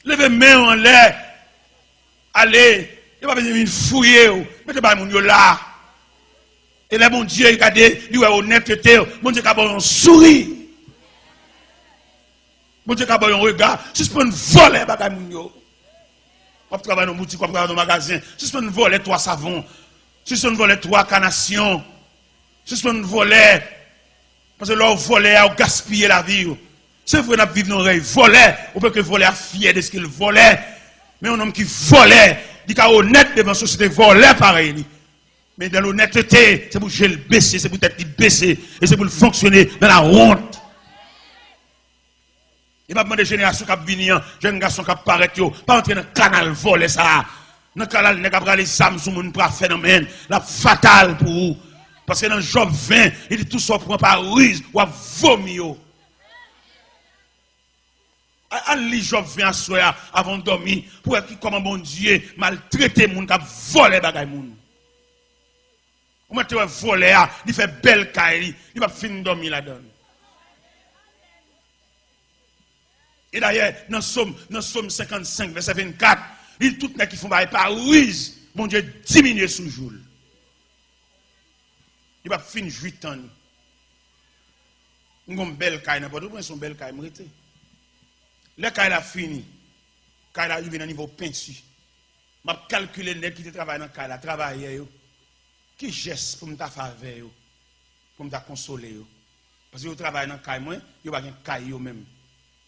Levez main en l'air. Allez, il va venir fouiller, mettez pas mon là. Et là, mon Dieu, regardez, lui est honnêteté, mon Dieu, il a un sourire. Mon Dieu, il a un regard. Suspend voler, bagay moun yo. On travaille dans boutique, on travaille dans magasin. Suspend voler 3 savons. Suspend voler 3 canations. Suspend voler. Parce que là, on volait, on gaspillait la vie. C'est vrai, on vit dans l'oreille. Voler, on peut que voler à fier de ce qu'il volait. Mais un homme qui volait, il est honnête devant la société, volait pareil. Mais dans l'honnêteté, c'est pour le baisser, c'est pour être baissé, et c'est pour le fonctionner dans la honte. Il va demander des générations qui viennent, jeunes garçons qui apparaissent, pas entrer dans le canal voler ça. Dans le canal, il n'y a les âmes sur mon phénomène, la fatale pour vous. Parce que dans Job 20, il dit tout ça prend par ruse ou à vomir. Allez, Job 20 à soir avant de dormir, pour voir comment mon Dieu maltraité les gens qui volent les bagages. Ou maintenant, voler, il fait belle caille, il va finir dormir là-dedans. Et d'ailleurs, dans Somme 55, verset 24, il tout n'est qui font par ruse, mon Dieu diminue sous jour. Il va finir 8 ans. On a une belle caille, n'importe où, son belle caille, m'arrêter. Le caille a fini, caille arrive à un niveau peinture. Je calcule les qui travaillent dans le caille, travailler. qui geste pour me faveur, pour me consoler. Parce que je travaille dans le caille, moi, je n'ai pas de caille même.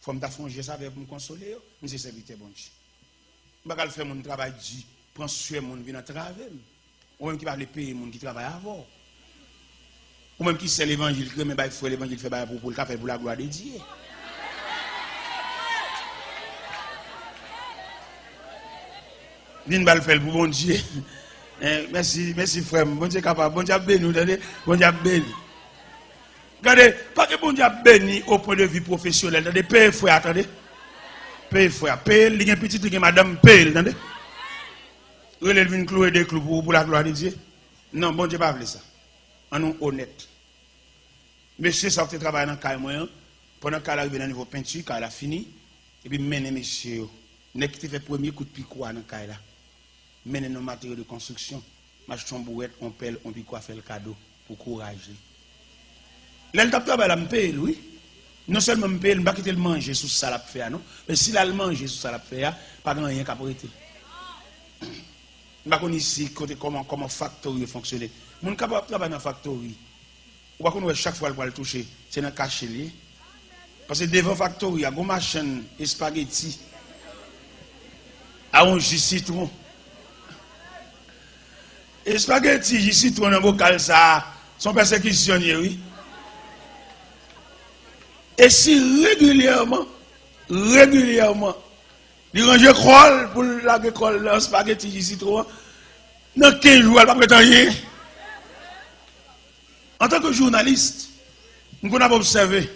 Il faut me faire un geste pour me consoler. Je suis serviteur bon Dieu. Je ne vais pas faire mon travail, prendre soin de mon vie dans le travail. Ou même qui va payer les gens qui travaillent avant. Ou même qui sait l'évangile, mais il faut l'évangile faire pour le café pour la gloire de Dieu. Vine va faire pour bon Dieu. Merci frère. Bon Dieu capable. Bon Dieu béni, vous entendez? Bon Dieu béni. Regardez, pas que bon Dieu béni au point de vue professionnel. Attendez, paye frère, attendez. Paye frère, paye, il y a un petit, il y a madame, paye, attendez. Vous allez venir clouer des clous pour la gloire de Dieu. Non, bon Dieu pas veut ça. On est honnête. Monsieur sorti travailler dans le cas moyen. Pendant qu'elle arrive dans le niveau peinture, quand elle a fini, et puis mener monsieur. N'est-ce qui fait premier coup de picoua dans le cas là. Mener nos matériaux de construction. Mach bourrette, on pelle, on pique quoi faire le cadeau pour courager. L'elle tape travail, elle me paye, oui. Non seulement me paye, elle ne va pas quitter le manger sous ça la faire, non. Mais si elle mange sous ça la faire, pas grand rien qu'à prêter. Je ne sais pas ici comment factory fonctionne. Mon capable travailler dans la factory. Ou pas qu'on chaque fois le toucher, c'est dans le cachet. Parce que devant la factory, il y a une machine et spaghetti. À un jus citron. Et spaghetti, jus citron dans bocal ça, sont persécutionnés, oui. Et si régulièrement, il range crolle pour la école dans spaghetti jus citron, dans 15 jours, elle ne peut pas rien. En tant que journaliste, nous avons observé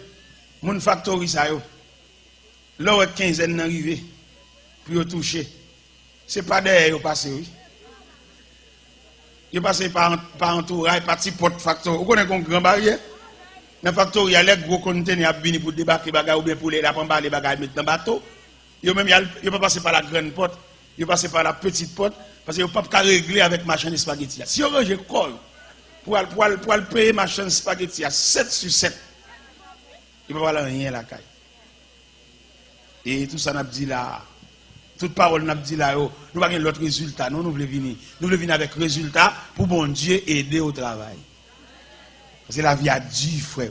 mon factory ça yo. Là où 15 ans arrivé, puis touché. C'est pas derrière passé oui. Il passé par entourage, par petit porte factory. Vous connaissez une grande barrière? Dans le factory, il y a les gros conteneurs qui pour débarquer bagage ou bien pour les prendre les bagages mettre dans le bateau. Il ne pas passer par la grande porte, il passe par la petite porte parce qu'il ne peut pas régler avec ma chaîne spaghetti. Si on range colle pour payer ma chaîne spaghetti à 7 sur 7, il ne peut pas rien la caille. Et tout ça n'a dit là, toute parole n'a dit là, nous n'avons pas l'autre résultat. Non, nous voulons venir avec résultat pour bon Dieu aider au travail. Parce que la vie a dit, frère.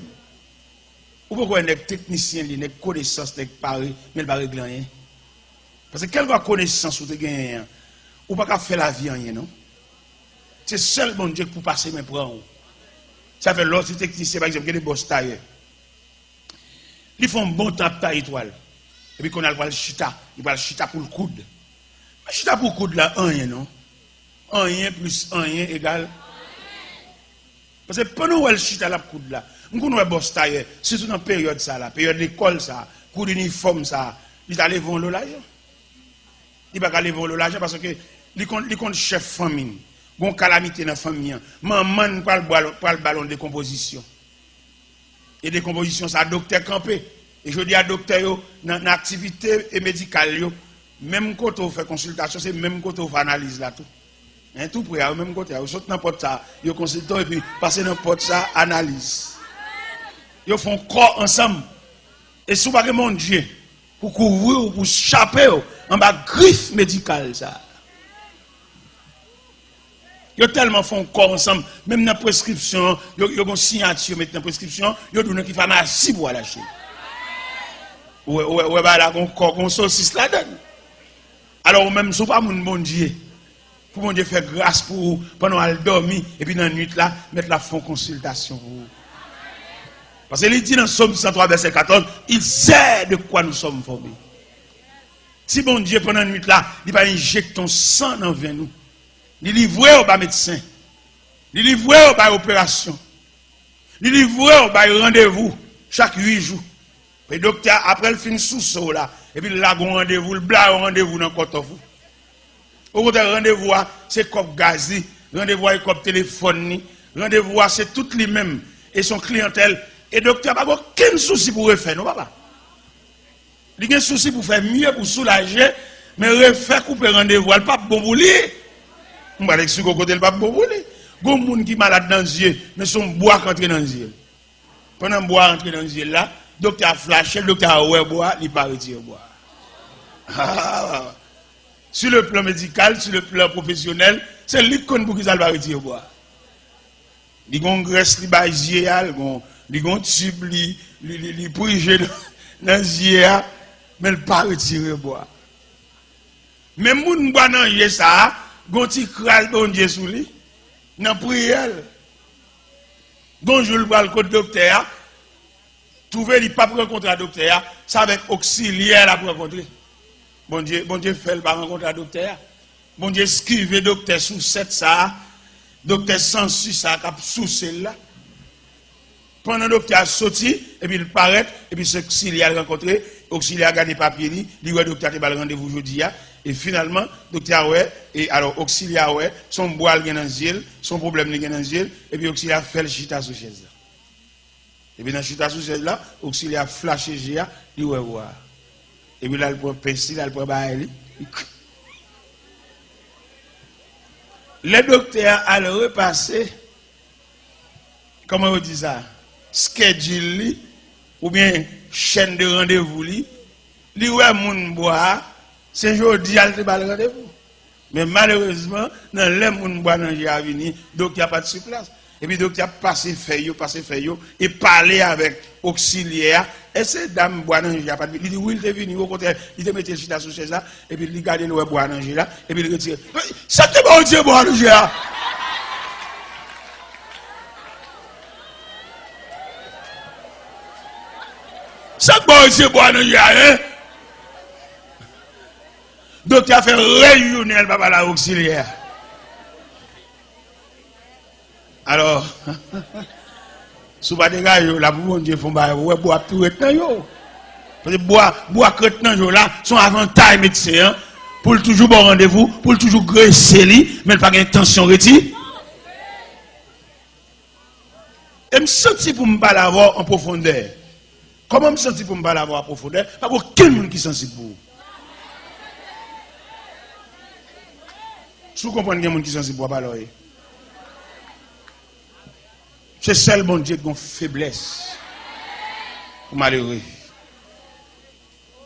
Ou pourquoi un technicien, une connaissance, un paré, mais il ne va pas régler rien. Parce que quelle connaissance ou te gagner, ou pas faire la vie rien, non? C'est seul bon Dieu pour passer mes prendre. Ça fait l'autre technicien, par exemple, qui est des boss tailleurs. Ils font un bon temps de taille étoile. Et puis qu'on a le chita, il va le chita pour le coude. Mais chita pour le coude là, rien, non? Rien plus rien égale. Parce que pendant le chita la coude là, nous connaissons boss tailleur, surtout dans la période ça, la période d'école ça, coup d'uniforme ça, il allait vendre l'argent. Il va aller vendre l'argent parce que il compte chef famille. Bon calamité dans la famille. Maman pas le ballon de composition. Et des compositions ça docteur campé. Et je dis à docteur dans l'activité médicale même quand on fait consultation, c'est même quand on fait analyse là tout. Hein, tout près, au même côté, vous sautez n'importe ça, vous consultez et puis passez n'importe ça, analyse. Ils font corps ensemble. Et si vous n'avez pas mon Dieu, pour couvrir ou pour chaper en bas griffe médicale ça. Ils tellement font corps ensemble, même dans la prescription, ils ont une signature dans la prescription, ils ont une pharmacie pour lâcher. Ouais, bah là, on saucisse là-dedans. Alors, même si pas mon Dieu, pour mon Dieu faire grâce pour vous, pendant qu'elle dormir, et puis dans la nuit là, mettre la fond consultation pour vous. Parce qu'il dit dans Somme 103, verset 14, il sait de quoi nous sommes formés. Si bon Dieu, pendant la nuit là, il va injecter ton sang dans nous. Il livre au bas médecin. Il livre au bas opération. Il livre au bas rendez-vous chaque 8 jours. Le docteur, après le fin sous là, et puis là, on rendez-vous, le blanc rendez-vous dans le côté. Au côté rendez-vous, c'est comme gazi, rendez-vous avec comme téléphone, rendez-vous, c'est tout les mêmes et son clientèle. Et le docteur n'a pas aucun souci pour refaire, non, papa? Il a un souci pour faire mieux, pour soulager, mais refaire couper rendez-vous, il n'est pas bon pour lui. On va l'expliquer au côté, il n'est pas bon pour lui. Il y a des gens qui sont malades dans les yeux, mais son bois qui entre dans les yeux. Pendant que le bois entre dans les yeux là, le docteur a flashé, le docteur a oué bois, il n'a pas retiré bois. Sur le plan médical, sur le plan professionnel, c'est lui qui connaît pour qu'il va retirer bois. Il y a une graisse qui est il y a un tube qui prige dans le zier, mais il ne pas retirer bois. Mais moun bois dans le ça, gon ti kral bon Dieu sous lui, dans prière. Gon jour le côté docteur, trouver il pas rencontrer le docteur, ça avec auxiliaire là pour rencontrer. Bon Dieu fait le pas rencontrer le docteur. Bon Dieu esquive docteur sous cette ça, docteur sans ça cap sous celle-là. Pendant le docteur a sorti, et puis il paraît, et puis ce auxiliaire rencontré, auxiliaire a gardé papier, il dit, docteur a le rendez-vous aujourd'hui, et finalement, docteur ouais, et alors auxiliaire ouais, son bois est dans le ciel, son problème est dans le ciel, et puis auxiliaire fait le chita sous chaise. Et puis dans le chita sous chaise là, auxiliaire flash GA, il ouais voir. Et puis là, il prend pinceau, il prend bail. Le docteur a le repassé, comment on dit ça? Schedule ou bien chaîne de rendez-vous li ouais moun bois c'est jodi al te bal rendez-vous mais malheureusement dans les moun bois nan j'ai venu donc il y a pas de sur place et puis donc il a passé feuille et parler avec auxiliaire et c'est dame bois nan j'ai pas il dit oui il est venu au côté il te mettait chita sous chaise là et puis il garder le bois nan j'ai là et puis il retire ça te bon Dieu bois nan j'ai là. Ça bon c'est bon hein. Donc il a fait réunion papa la auxiliaire. Alors sous pas dégage là pour bon Dieu font ba ouais bois tout retenant yo. Parce que bois retenant yo là son avantage médecin hein, pour toujours bon rendez-vous, pour toujours graisser lui, mais pas intention reti. Et me senti pour me pas l'avoir en profondeur. Comment me sentir pour me parler en profondeur? Pas aucun monde qui est sensible pour vous. Si vous comprenez qu'il y a des gens qui sont sensibles pour parler, c'est seul bon Dieu qui a une faiblesse pour malheureux.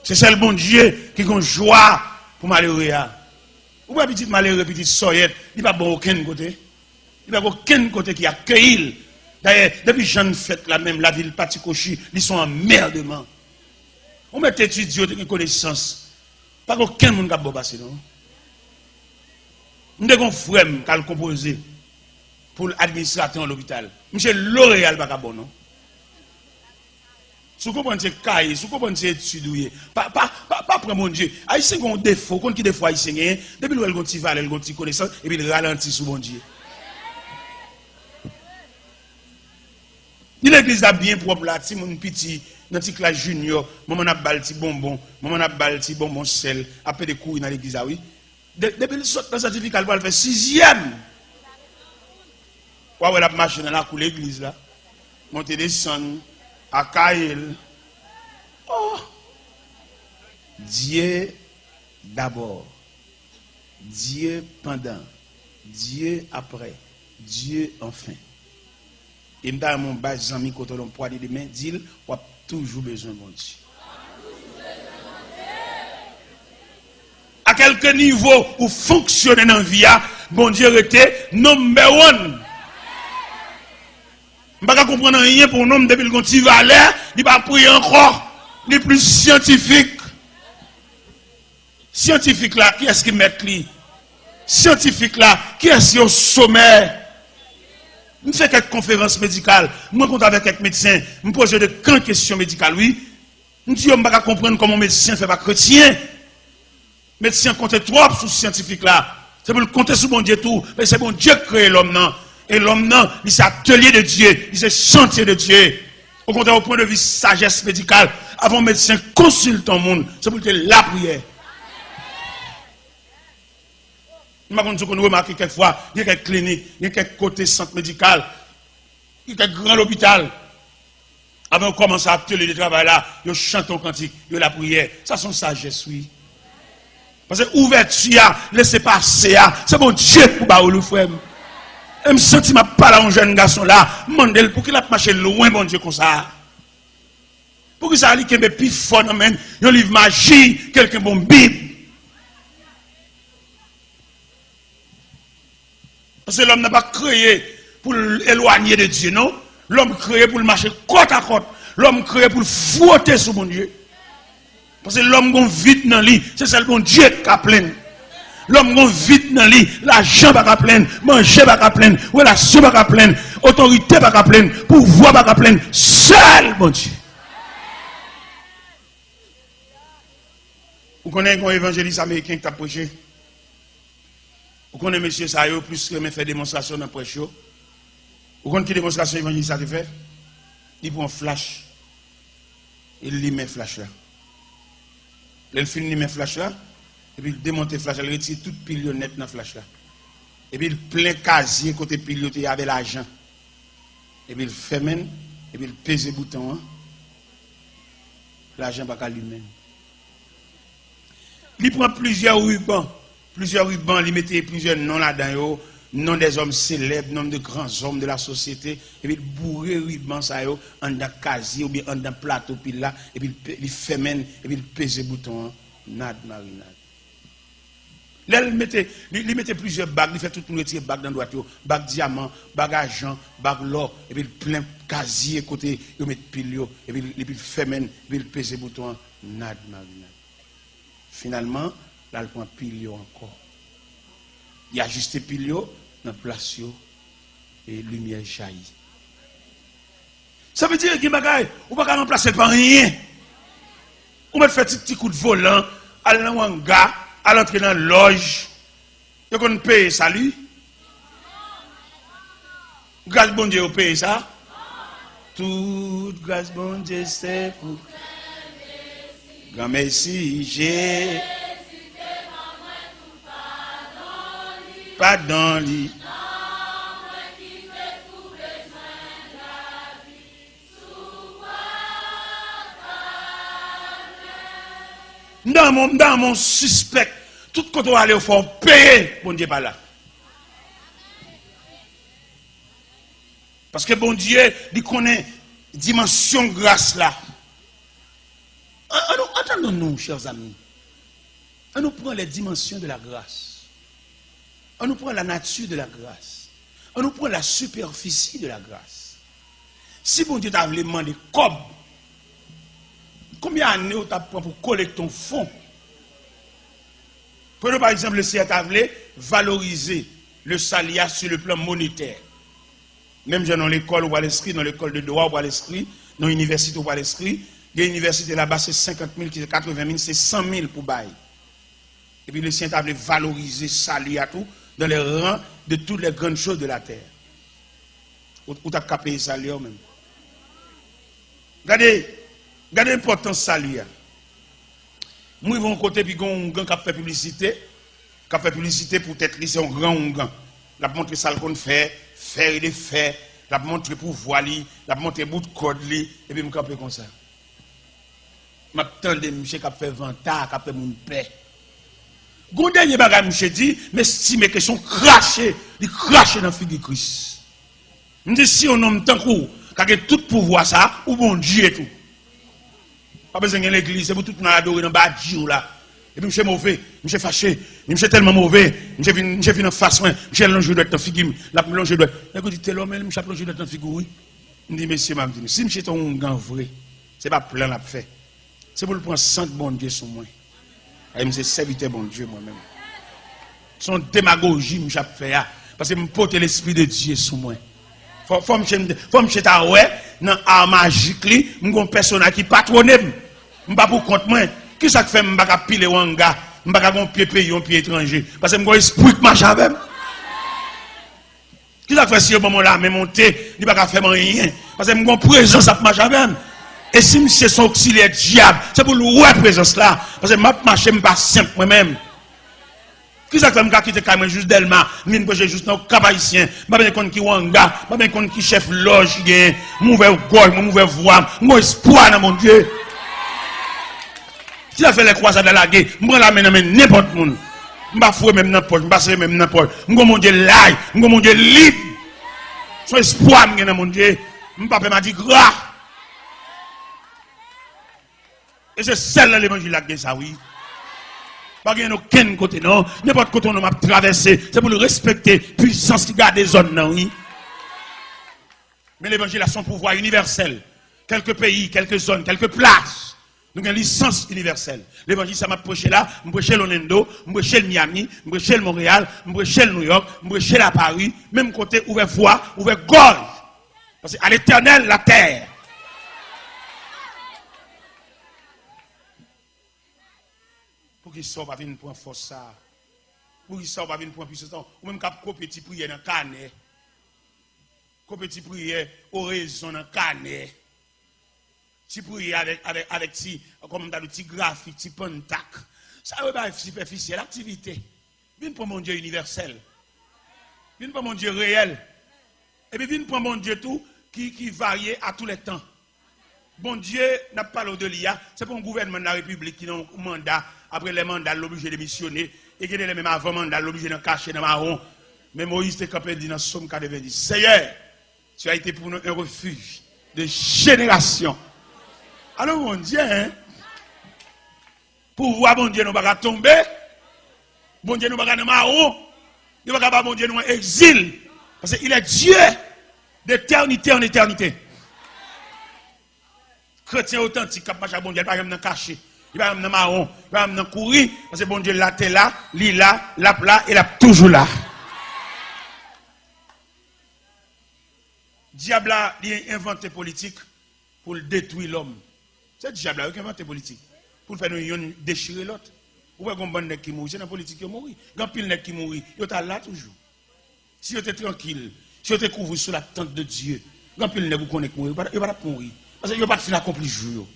C'est seul bon Dieu qui a une joie pour malheureux. Ou pas petit malheureux, petit soyette, il n'y a pas aucun côté. Il n'y a pas aucun côté qui accueille. D'ailleurs, depuis Jeanne fête la même, la ville Patikochi, ils sont en merdement. On met étudiants de connaissance. Pas aucun monde qui a passé, non? Nous avons un frère qui a composé pour l'administrateur de l'hôpital. Monsieur L'Oréal, pas bon, non? Si vous comprenez, c'est cahier, si vous comprenez, c'est étudier. Pas pour mon Dieu. Haïtien ont un défaut, quand qui des fois Haïtien, depuis qu'ils ont un petit valeur, ils ont une petite connaissance, et puis ils ralentissent sur mon Dieu. L'église a bien propre là, si mon petit, dans petit classe junior, maman a balti bonbon, maman a balti bonbon sel, après des coups dans l'église, oui. Depuis le sort dans certificat, elle va faire 6e. Ouais, la marche dans la cour l'église là. Monter descendre à Kaïl. Oh! Dieu d'abord. Dieu pendant. Dieu après. Dieu enfin. Et dans mon bas ami quand on poids de main, dit on a toujours besoin de mon Dieu. À quelque niveau où fonctionner dans la vie, bon Dieu était number one. Je ne peux pas comprendre rien pour un homme depuis le petit valeur, il va prier encore, il est plus scientifique. Scientifique là, qui est-ce qui met lui? Scientifique là, qui est-ce qui est au sommet? Je fais quelques conférences médicales, je rencontre avec quelques médecins, je pose de grandes questions médicales, oui. Je dis, je ne peux pas comprendre comment un médecin ne fait pas chrétien. Le médecin compte trop sur scientifique là. C'est pour le compter sur mon Dieu tout. Mais c'est bon Dieu qui crée l'homme non. Et l'homme non, il c'est atelier de Dieu, il c'est chantier de Dieu. Au contraire, au point de vue sagesse médicale, avant médecin consulte ton monde, c'est pour te la prière. Je ne sais pas si vous remarquez quelquefois, il y a quelques cliniques, il y a quelques côtés centre médical, il y a quelques grands hôpitaux. Avant de commencer à atelier de travail là, ils chantent au cantique, ils la prière. Ça, c'est sagesse, oui. Parce que ouverture, laissez passer, c'est bon Dieu pour baou le frère. Je me sens que je parle à un jeune garçon là, mandel pour qu'il a marché loin, bon Dieu, comme ça. Pour que ça aille qu'il y ait plus fort, un livre magie, quelqu'un bon Bible. Parce que l'homme n'a pas créé pour l'éloigner de Dieu, non. L'homme créé pour le marcher côte à côte. L'homme créé pour le frotter sur mon Dieu. Parce que l'homme qui vite dans lui, c'est celle bon Dieu qui a plein. L'homme qui vite dans lui, l'argent va plein, manger va plein, relation va plein, autorité va plein, pouvoir va plein, seul bon Dieu. Vous connaissez un évangéliste américain qui a prêché? Vous connaissez monsieur Sayo plus que faire démonstration dans le prêche? Vous connaissez quelle démonstration évangéliste a fait? Il prend un flash. Il lit mes flash là. Il finit mes flash là. Et puis il démonte le flash là. Il retire toute pile net dans le flash là. Et puis il plein casier côté pile avec l'argent. Et puis il ferme. Et puis il pèse le bouton. L'argent va pas lui-même. Il prend plusieurs rubans. Il mettait plusieurs noms là-dedans. Nom des hommes célèbres, nom de grands hommes de la société, et puis il bourre ruban ça yo en dans casier ou bien en dans plateau puis là, et puis il ferme et puis il pèse le bouton, nad marinade. Là il mettait plusieurs bagues, il fait tout le retirer bague dans droite yo, bague diamant, bague argent, bague l'or, et puis il plein casier côté, il met pile yo, et puis il ferme et puis il pèse le bouton, nad marinade. Finalement, là il prend pile yo encore. Il a ajusté pile yo dans place yo et lumière jaillit. Ça veut dire que bagay ou pas remplacer par rien. Ou mettre faire petit coup de volant, aller dans un hangar, aller entrer dans loge. Yo qu'on paye ça lui. Grâce bon Dieu paye ça. Toute grâce bon Dieu c'est pour. Grand merci j'ai pardon lui. Dans mon suspect, tout quand on va aller au fond, payer, bon Dieu pas là. Parce que bon Dieu, il connaît dimension grâce là. Attendons-nous, chers amis. On nous prend les dimensions de la grâce. On nous prend la nature de la grâce. On nous prend la superficie de la grâce. Si bon Dieu t'a demandé comme, combien d'années tu as pris pour collecter ton fonds? Prenons par exemple le Seigneur t'a valoriser le salaire sur le plan monétaire. Même dans l'école où on va l'inscrire, dans l'école de droit où on va l'inscrire, dans l'université où on va l'inscrire, l'université là-bas c'est 50 000, 80 000, c'est 100 000 pour bail. Et puis le Seigneur t'a valoriser salaire à tout dans les rangs de toutes les grandes choses de la terre. Où tu as capé le salaire même. Regardez l'importance du salaire. Moi, je vais côté puis un grand qui fait publicité. Qui fait publicité pour être c'est un grand. La montre ça qu'on fait, faire et faire. La montre pour voir lui, la montre bout de code lui, et puis me camper comme ça. M'attendais monsieur qui fait vantard, qui fait mon paix. Gon dernier bagage monsieur dit, mais si mes questions cracher, il crache dans figure Christ. Me dit si on homme tant coup, qui a tout pouvoir ça, ou bon Dieu et tout. Pas besoin de l'église, c'est pour tout le monde adorer dans bas Dieu là. Et puis monsieur mauvais, monsieur fâché, monsieur tellement mauvais, monsieur vient en face moi, monsieur longe doit être figure, la longe doit. Écoute, dit tel homme, monsieur longe doit être figure oui. Me dit monsieur m'a dit, si monsieur ton gant vrai, c'est pas plein la fait. C'est pour le prendre sang de bon Dieu sur moi. Et je serviteur bon Dieu moi-même. Son démagogie, je fais parce que je porte l'esprit de Dieu sur moi. Faut me ta ouais dans art magique li, m'gon personnage qui patronne, m'pa pour compte moi. Qui ça fait m'pa piler wanga, m'pa gon pied pays un pied étranger parce que m'gon esprit qui marche avec. Qui ça fait si au moment là me monter, il pas faire rien parce que m'gon présence à marche avec. Et si monsieur son auxiliaire diable, c'est pour le présence là. Parce que ma marche n'est pas simple moi-même. Qui ça fait me quitter quand même juste Delma, mine que j'ai juste dans cap haïtien, pas bien qu'on qui wanga, pas bien qu'on qui chef loge gain, mauvais gorge, mauvais voix, mon espoir dans mon Dieu. Si ça fait les croisades de la guerre, moi la mène n'importe monde. M'pa fouer même dans poche, m'pa serrer même dans poche. Mon Dieu là, mon Dieu libre. Son espoir dans mon Dieu. M'pa m'a dit gras. Et c'est celle-là l'évangile là ça oui. Pas gain aucun côté non, n'importe côté on m'a traversé, c'est pour le respecter puissance qui garde des zones non oui. Mais l'évangile a son pouvoir universel. Quelques pays, quelques zones, quelques places. Nous avons une licence universelle. L'évangile, ça m'a prêché là, je prêché l'Orlando, je prêché le Miami, je prêché le Montréal, je prêché le New York, je prêché la Paris, même côté ouvert voie, ouvert gorge. Parce qu'à l'éternel, la terre. Pour qu'il soit pas venir pour force ça. Pour qu'il soit pas venir pour puissance. Ou même quand petit prière dans le carnet. Petit prière, oraison dans le carnet. Si prier avec si, comme dans le petit graphique, petit pentac. Ça va pas superficiel, l'activité. Viens pour mon Dieu universel. Viens pour mon Dieu réel. Et puis viens pour mon Dieu tout qui varie à tous les temps. Bon Dieu n'a pas l'eau de l'IA. C'est pour un gouvernement de la République qui a un mandat. Après les mandats, l'obligé de missionner. Et qui est même avant mandat, l'obligé de cacher dans marron. Mais Moïse était capable de dire dans Somme 90. Seigneur, tu as été pour nous un refuge de génération. Alors, mon Dieu, hein, pour voir mon Dieu, nous ne pouvons pas tomber. Mon Dieu, nous ne pouvons pas marron. Nous ne pouvons pas, mon Dieu, nous exil. Parce qu'il est Dieu d'éternité en éternité. Chrétien authentique, quand marche à bon Dieu, il ne va pas même cacher. Il va même marron. Il va même courir. Parce que bon Dieu, là, t'es là, lui là, là, et là, toujours là. Diable a inventé politique pour détruire l'homme. C'est le diable qui a inventé politique. Pour faire nous déchirer l'autre. Ou pas qu'on bonne qui mourit, c'est dans la politique qui mourit. Quand pile nèg qui mourit, il est là toujours. Si vous êtes tranquille, si vous êtes couvert sous la tente de Dieu, quand pile nèg vous connaît mourir, il va pas mourir. Parce qu'il n'y a pas de fin accompli jour.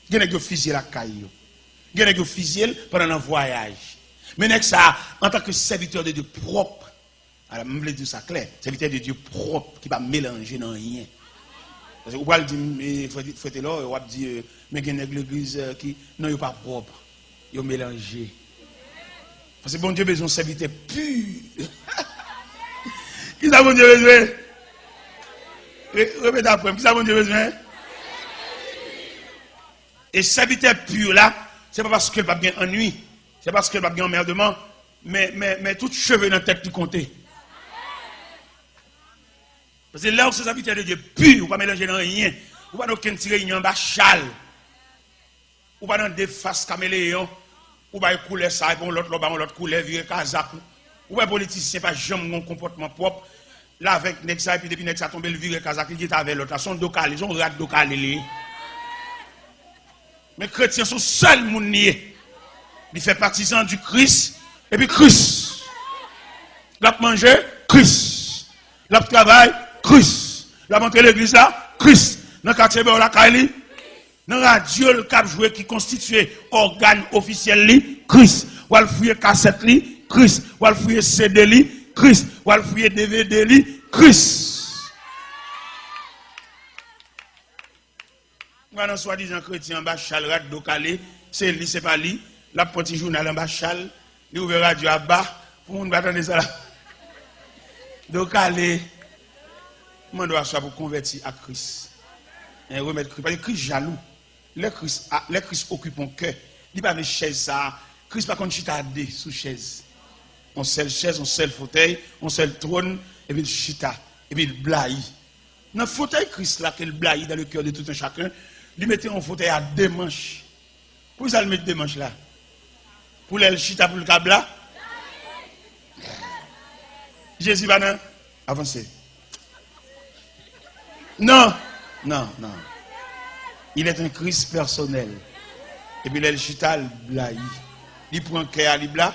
Il y a des fusillés la caille. Il y a des fusillés pendant un voyage. Mais nèg ça, en tant que serviteur de Dieu propre, alors je vais dire ça clair, serviteur de Dieu propre, qui ne va pas mélanger dans rien. Parce que vous allez dire, faites là, vous allez dire, mais il y a l'église qui, non, il n'est pas propre. Il est mélangé. Parce que bon Dieu a besoin de serviteur pur. Qui ça bon Dieu a besoin? Répétez après, qui ça bon Dieu a besoin? Et serviteur pur là, ce n'est pas parce qu'il n'y a pas bien ennui, c'est parce qu'il n'y a pas bien emmerdement, mais tout cheveux dans la tête qui compte. Parce que là où c'est serviteur de Dieu pur, ou pas mélanger dans rien, ou pas dans aucun tiré en bas châle, ou pas dans des faces caméléons, ou pas couler ça, et pour l'autre couleur, virer kazak, ou pas politicien, pas jamais un comportement propre, là avec Nexa, et puis depuis Nexa tombe, le virer kazak, il est avec l'autre, son docalé, son rat docalé. Mais les chrétiens sont seuls moun nié. Il fait partisan du Christ, et puis Christ. L'a manger, Christ. L'a travail, Christ. L'a montré l'église là, Christ. Dans le quartier de la Kaili, dans la radio, le cap joué qui constitue organe officiel li, Christ. Ou al fouiller cassette li, Christ. Ou al fouiller CD li, Christ. Ou al fouiller DVD li, Christ. Dans soi-disant chrétien en bas chal rat docalé, c'est lui, c'est pas lui. La petit journal en bas chal, il ouvre radio à bas, pour nous attendre ça là. Docalé, on doit soit pour convertir à Christ. Et remettre Christ. Parce que Christ jaloux. Les Christ occupent mon cœur. Il n'y a pas de chaise ça. Christ pas contre chita dé sous chaise. On seule chaise, on seul fauteuil, on seul trône, et puis le chita, et puis il blaye. Dans le fauteuil Christ là, qu'il blaye dans le cœur de tout un chacun, lui mettez un fauteuil à deux manches. Pour ça, le mettre deux manches là. Pour le chita pour le câble là. Jésus va non avancer. Non, non, non. Il est un Christ personnel. Et puis le chita, le blaye. Il prend un cœur, il blaye.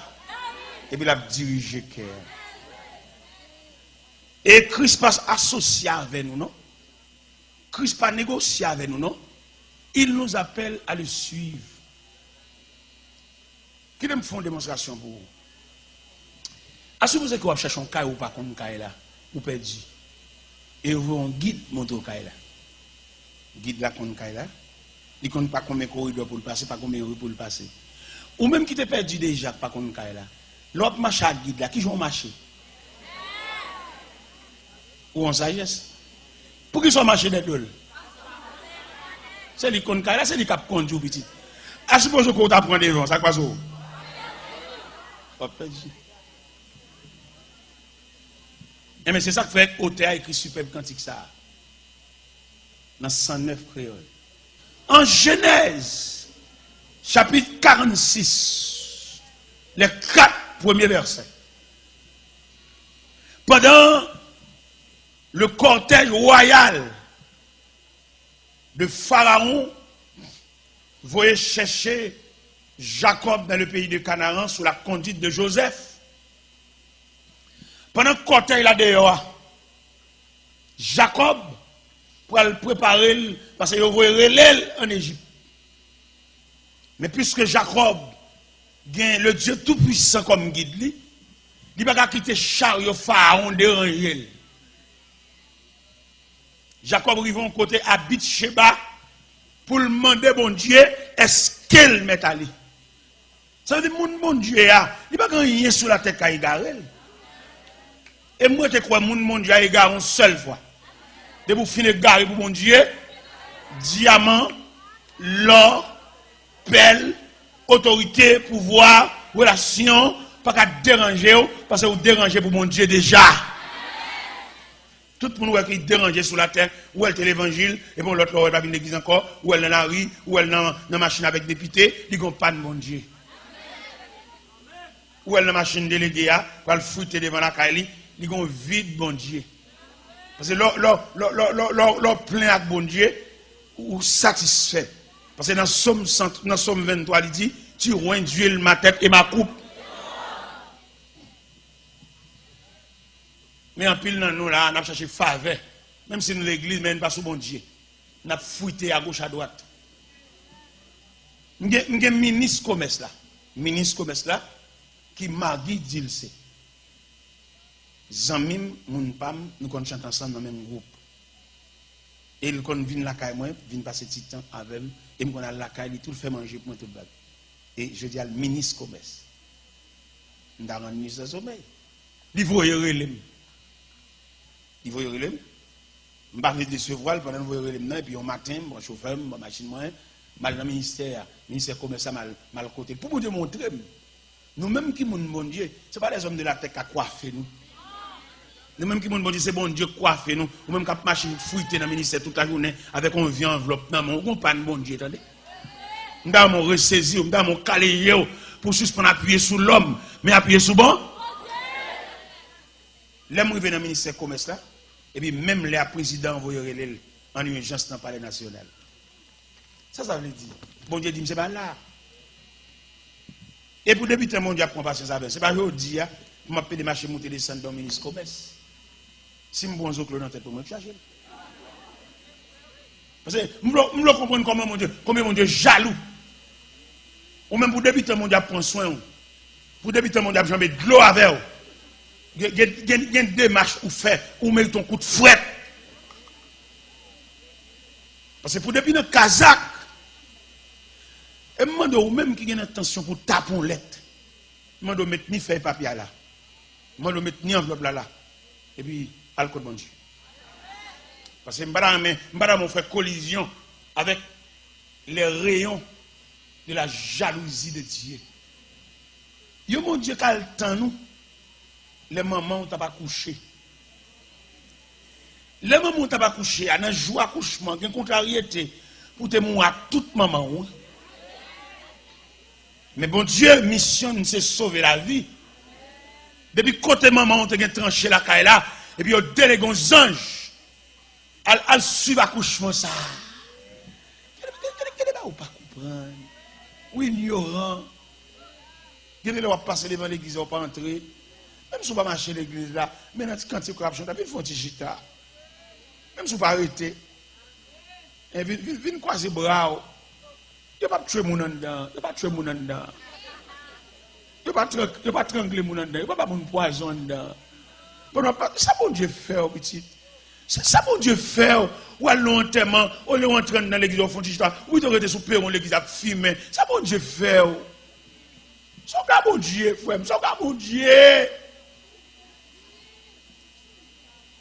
Et puis il a dirigé le cœur. Et Christ passe associé avec nous, non? Christ pas négocié avec nous, non? Il nous appelle à le suivre. Qui me font une démonstration pour vous? Assumez que vous cherchez un caille ou pas comme un caille là, vous perdu. Et vous avez un guide monter au caille là. Guide là comme un caille là. Il ne compte pas combien de corridors pour le passer, pas combien de rues pour le passer. Ou même qui te perdu déjà, pas comme un caille là. L'autre marche à guide là, qui joue au marché? Ou en sagesse? Pour qu'ils soient marchés des deux. C'est les qu'on là, c'est les qui conduit au petit. À suppose qu'on t'apprend des gens, ça passe où? Et mais c'est ça que fait Othée a écrit superbe cantique ça. dans 109 créoles. En Genèse, chapitre 46, les 4 premiers versets. Pendant le cortège royal de Pharaon, voyez chercher Jacob dans le pays de Canaan sous la conduite de Joseph. Pendant que le cortège là dehors, Jacob pour le préparer parce qu'il voyait l'île en Égypte. Mais puisque Jacob gagne le Dieu tout-puissant comme guide, il ne va pas quitter chariot Pharaon déranger. Jacob arrive à côté à Bit-Sheba pour le demander bon Dieu, est-ce qu'elle met à lui? Ça veut dire que mon Dieu, il n'y a pas rien sur la tête à égarer. Et moi, je crois que mon Dieu a égaré une seule fois. De vous finir égaré pour mon Dieu, diamant, l'or, perle, autorité, pouvoir, relation, pas qu'à déranger, parce que vous dérangez pour mon Dieu déjà. Tout le monde qui est dérangé sur la terre, ou elle est l'évangile, et bon, l'autre, elle va venir l'église encore, ou elle est dans la rue, ou elle est dans la machine avec député, ils n'ont pas de mon Dieu. Ou elle est dans la machine déléguée, pour elle fouetter devant la caille, ils ont vide bon Dieu. Parce que leur plein avec bon Dieu, ou satisfait. Parce que dans Somme 23, il dit, tu roins Dieu ma tête et ma coupe. Mais en pile dans nous là, on a cherché faveur. Même si nous l'église, mais pas sous bon Dieu. On a fouetté à gauche à droite. Nous avons un ministre commerce là. Ministre commerce là, qui m'a dit c'est. Zamim, moun pam, nous chantons ensemble dans le même groupe. Et il vient la caille, moi, vient passer petit temps avec moi, et moi, la caille, il tout fait manger pour moi tout le bague. Et je dis à le ministre commerce. Nous avons un ministre de sommeil. Il faut y relève. Il faut y relève. Je ne vais pas décevoir pendant que vous y relève. Et puis, au matin, je chauffeur, je machine, mal dans le ministère commerce, mal côté. Pour vous démontrer, nous-mêmes qui sommes bon Dieu, ce n'est pas les hommes de la tête qui ont coiffé nous. Nous-mêmes qui sommes bon Dieu, c'est bon Dieu qui coiffé nous. Ou même qui ont machine fouillé dans le ministère toute la journée avec un vieux enveloppe. Non, on ne pas bon Dieu, attendez. Nous avons ressaisi, nous avons calé pour suspendre appuyer sur l'homme, mais appuyer sur bon. Là, je vais dans le ministère commerce là, et puis même les présidents vont en urgence dans le palais national. Ça veut dire, bon Dieu dit, c'est pas là. Et pour débuter, mon Dieu prend patience avec. C'est pas aujourd'hui, pour m'appeler des marchés monter descendre dans le ministre commerce. Si je bon zoclo dans la tête pour me charger. Parce que je ne comprends pas comment mon Dieu jaloux. Ou même pour débuter, mon Dieu prend soin. Pour débuter, mon Dieu, j'en mets de l'eau avec vous. Il y a une démarche ou fait, ou met ton coup de fouet. Parce que pour depuis le Kazakh, et moi, ou même qui a une attention pour taper en lettre, moi, je mettre ni feuille papier là, moi, je mettre ni enveloppe là, et puis, alcool bon Dieu. Parce que madame, on fait collision avec les rayons de la jalousie de Dieu. Yo mon Dieu, quel temps nous, les mamans ont pas couché. Les mamans ont pas couché, à un jour accouchement, il y a une contrariété pour te mourir toute maman. Mais bon Dieu, mission, c'est sauver la vie. Depuis côté maman, on te tranché la caille là, et puis on délègue aux anges. Elle suit l'accouchement ça. Qu'est-ce que vous pas comprendre? Ou ignorant. Vous va passer devant l'église, vous pas entrer. Même si vous ne pas marcher l'église là, mais quand vous avez chanté, il faut un petit gita. Même si vous pas arrêter. Et vous croiser les bras. Vous ne pas tuer mon dedans. Vous ne pas tuer mon dedans. Vous ne pas trangler mon dedans. Vous ne pas mon poison dedans. Ça bon Dieu fait, petit. Ça bon Dieu fait. Ou à longtemps, ou le rentrer dans l'église au fond de gita. Ou vous êtes sous perron l'église à fumer. Ça bon Dieu fait. Ça bon Dieu, frère. Ça bon Dieu.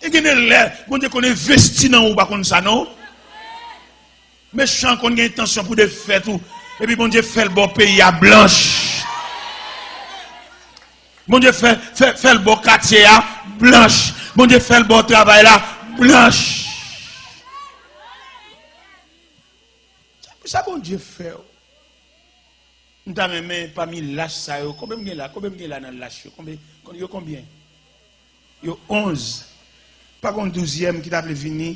Et qu'il y a l'air, bon Dieu qu'on est vesti dans ou pas comme ça, non? Méchant qu'on a intention pour de faire tout. Et puis bon Dieu fait le bon pays à blanche. Bon Dieu fait le bon quartier à blanche. Bon Dieu fait le bon travail là, blanche. Ça, bon Dieu fait. Nous avons même pas mis lâche ça. Combien de là? Combien de là dans le lâche? Combien? Il y a 11. Pas qu'on 12e qui t'a venir,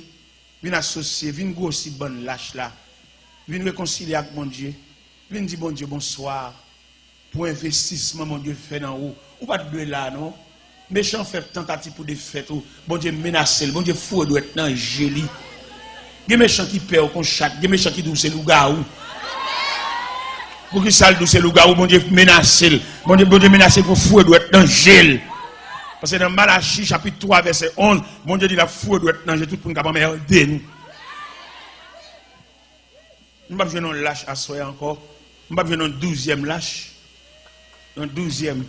venir associer, venir aussi bonne lâche là. Venir réconcilier avec mon Dieu. Venir dire bon Dieu bonsoir. Pour investissement, mon Dieu fait dans haut. Ou pas de là, non? Méchant fait tentative pour des fêtes. Bon Dieu menace, bon Dieu fou doit être dans géli. Les méchants qui perdent qu'on chaque, les méchants qui doucent le garou. Pour qui ça le douce le garou, bon Dieu menace. Bon Dieu menace pour fou doit être dans gel. Parce que dans Malachie chapitre 3 verset 11, bon Dieu dit la fou doit être dans gel tout pour nous capable aider nous. Nous pas besoin de lâche à soi encore. Nous pas besoin de 12e lâche. Un 12e.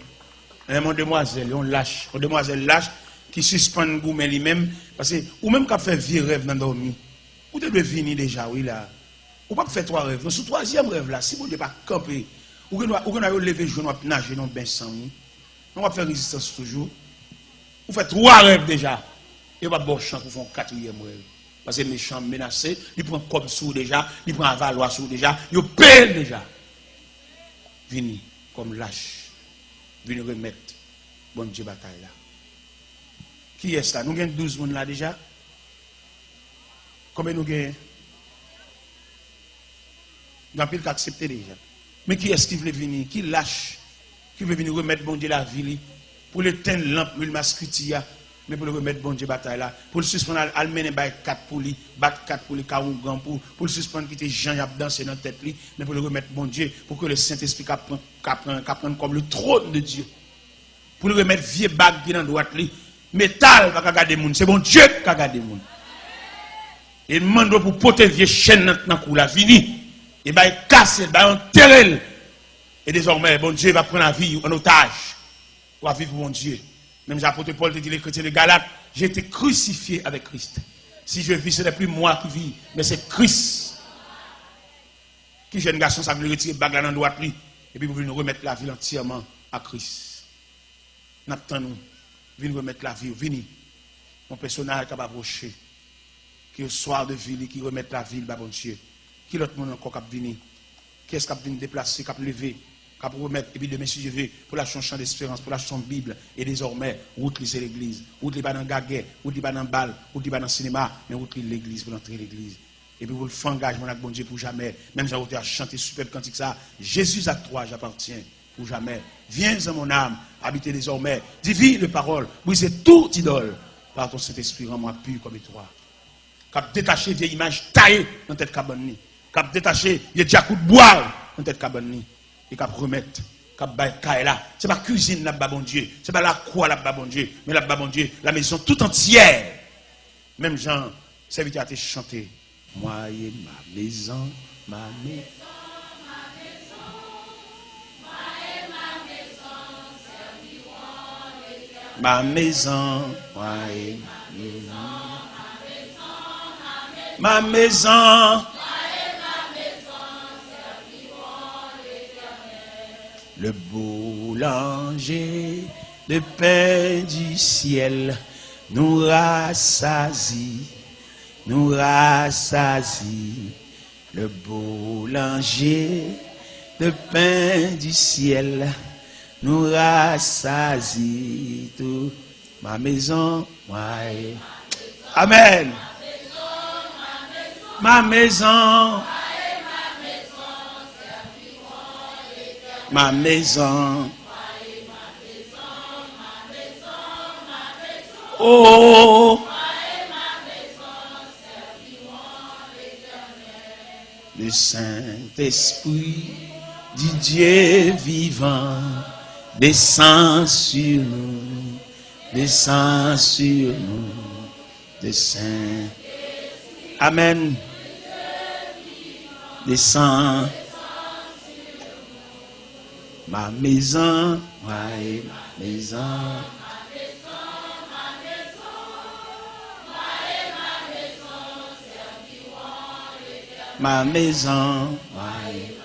Mon demoiselle, on lâche. Une demoiselle lâche qui suspend gourmet lui-même. Parce que, ou même qui fait vieux rêve dans dormir. Ou devez venir déjà, oui là. Ou pas faire 3 rêves. Dans ce 3e rêve là, si vous ne pas camper, ou que vous lever jour, nous nager dans le bain sans nous. On va faire résistance toujours. Vous faites 3 rêves déjà. Et vous pas bon chance pour faire 4e rêve. Parce que les méchants menacés, ils prennent comme sous déjà, ils prennent valoir sous déjà, ils payent déjà. Venez comme lâche. Venez remettre bon Dieu bataille là. Qui est là? Nous avons 12 personnes là déjà. Combien nous avons? Nous avons plus accepter déjà. Mais qui est-ce qui veut venir? Qui lâche? Qui veut venir remettre bon Dieu la vie pour l'éteindre lampe, le mascritia, mais pour le remettre bon Dieu bataille là. Pour le suspendre, almener 4 pour lui, battre 4 pour les carougan, pour le suspendre qui était Jean a dansé dans la tête, mais pour le remettre bon Dieu, pour que le Saint-Esprit prenne comme le trône de Dieu. Pour le remettre vieux bague qui est dans la droite, métal va garder moun, c'est bon Dieu qui a gardé moun. Et demande pour porter vieux chaîne dans le cou la fini, et va casser, va enterrer. Et désormais, bon Dieu va prendre la vie en otage. On va vivre pour mon Dieu. Même l'apôtre Paul te dit les chrétiens de Galate, j'ai été crucifié avec Christ. Si je vis, ce n'est plus moi qui vis, mais c'est Christ. Qui jeune garçon, ça veut retirer bague dans la droite, et puis vous venez remettre la vie entièrement à Christ. N'attendons, venez remettre la vie, venez. Mon personnage qui va approcher, qui est au soir de vie, qui remet la vie, bon Dieu. Qui l'autre monde encore qui vient? Qui est-ce qui vient déplacer, qui vient lever? Pour remettre, et puis demain si je vais, pour la champ d'espérance, pour la champ Bible, et désormais, route c'est l'église, route pas dans gaguet, route pas dans balle, route pas dans cinéma, mais route l'église, pour entrer l'église. Et puis vous le faites engagement avec bon Dieu pour jamais, même si vous avez chanté super cantique ça, Jésus à toi j'appartiens pour jamais. Viens dans mon âme, habitez désormais, divine de parole, brisez tout idole, par ton Saint-Esprit, rends-moi pur comme toi. Cap détaché vieille image taillée dans tête cabane, cap détaché vieille diacoup de bois dans tête cabane. Et qu'à remettre, qu'à bailler là. C'est pas cuisine là-bas, bon Dieu. C'est pas la croix là-bas, bon Dieu. Mais là-bas, bon Dieu, la maison tout entière. Même Jean, serviteur a été chanté. Moi et ma maison, ma maison. Moi et ma maison, servirons l'Éternel. Ma maison, moi et ma maison. Ma maison. Le boulanger de pain du ciel nous rassasie, nous rassasie. Le boulanger de pain du ciel nous rassasie tout. Ma maison, moi. Amen. Ma maison. Ma maison, oh, le Saint-Esprit du Dieu vivant descend sur nous, descend sur nous, descend. Amen. Descend. Ma maison, moi et ma maison. Ma maison, moi et ma maison serviront l'Éternel. Ma maison, moi et ma maison.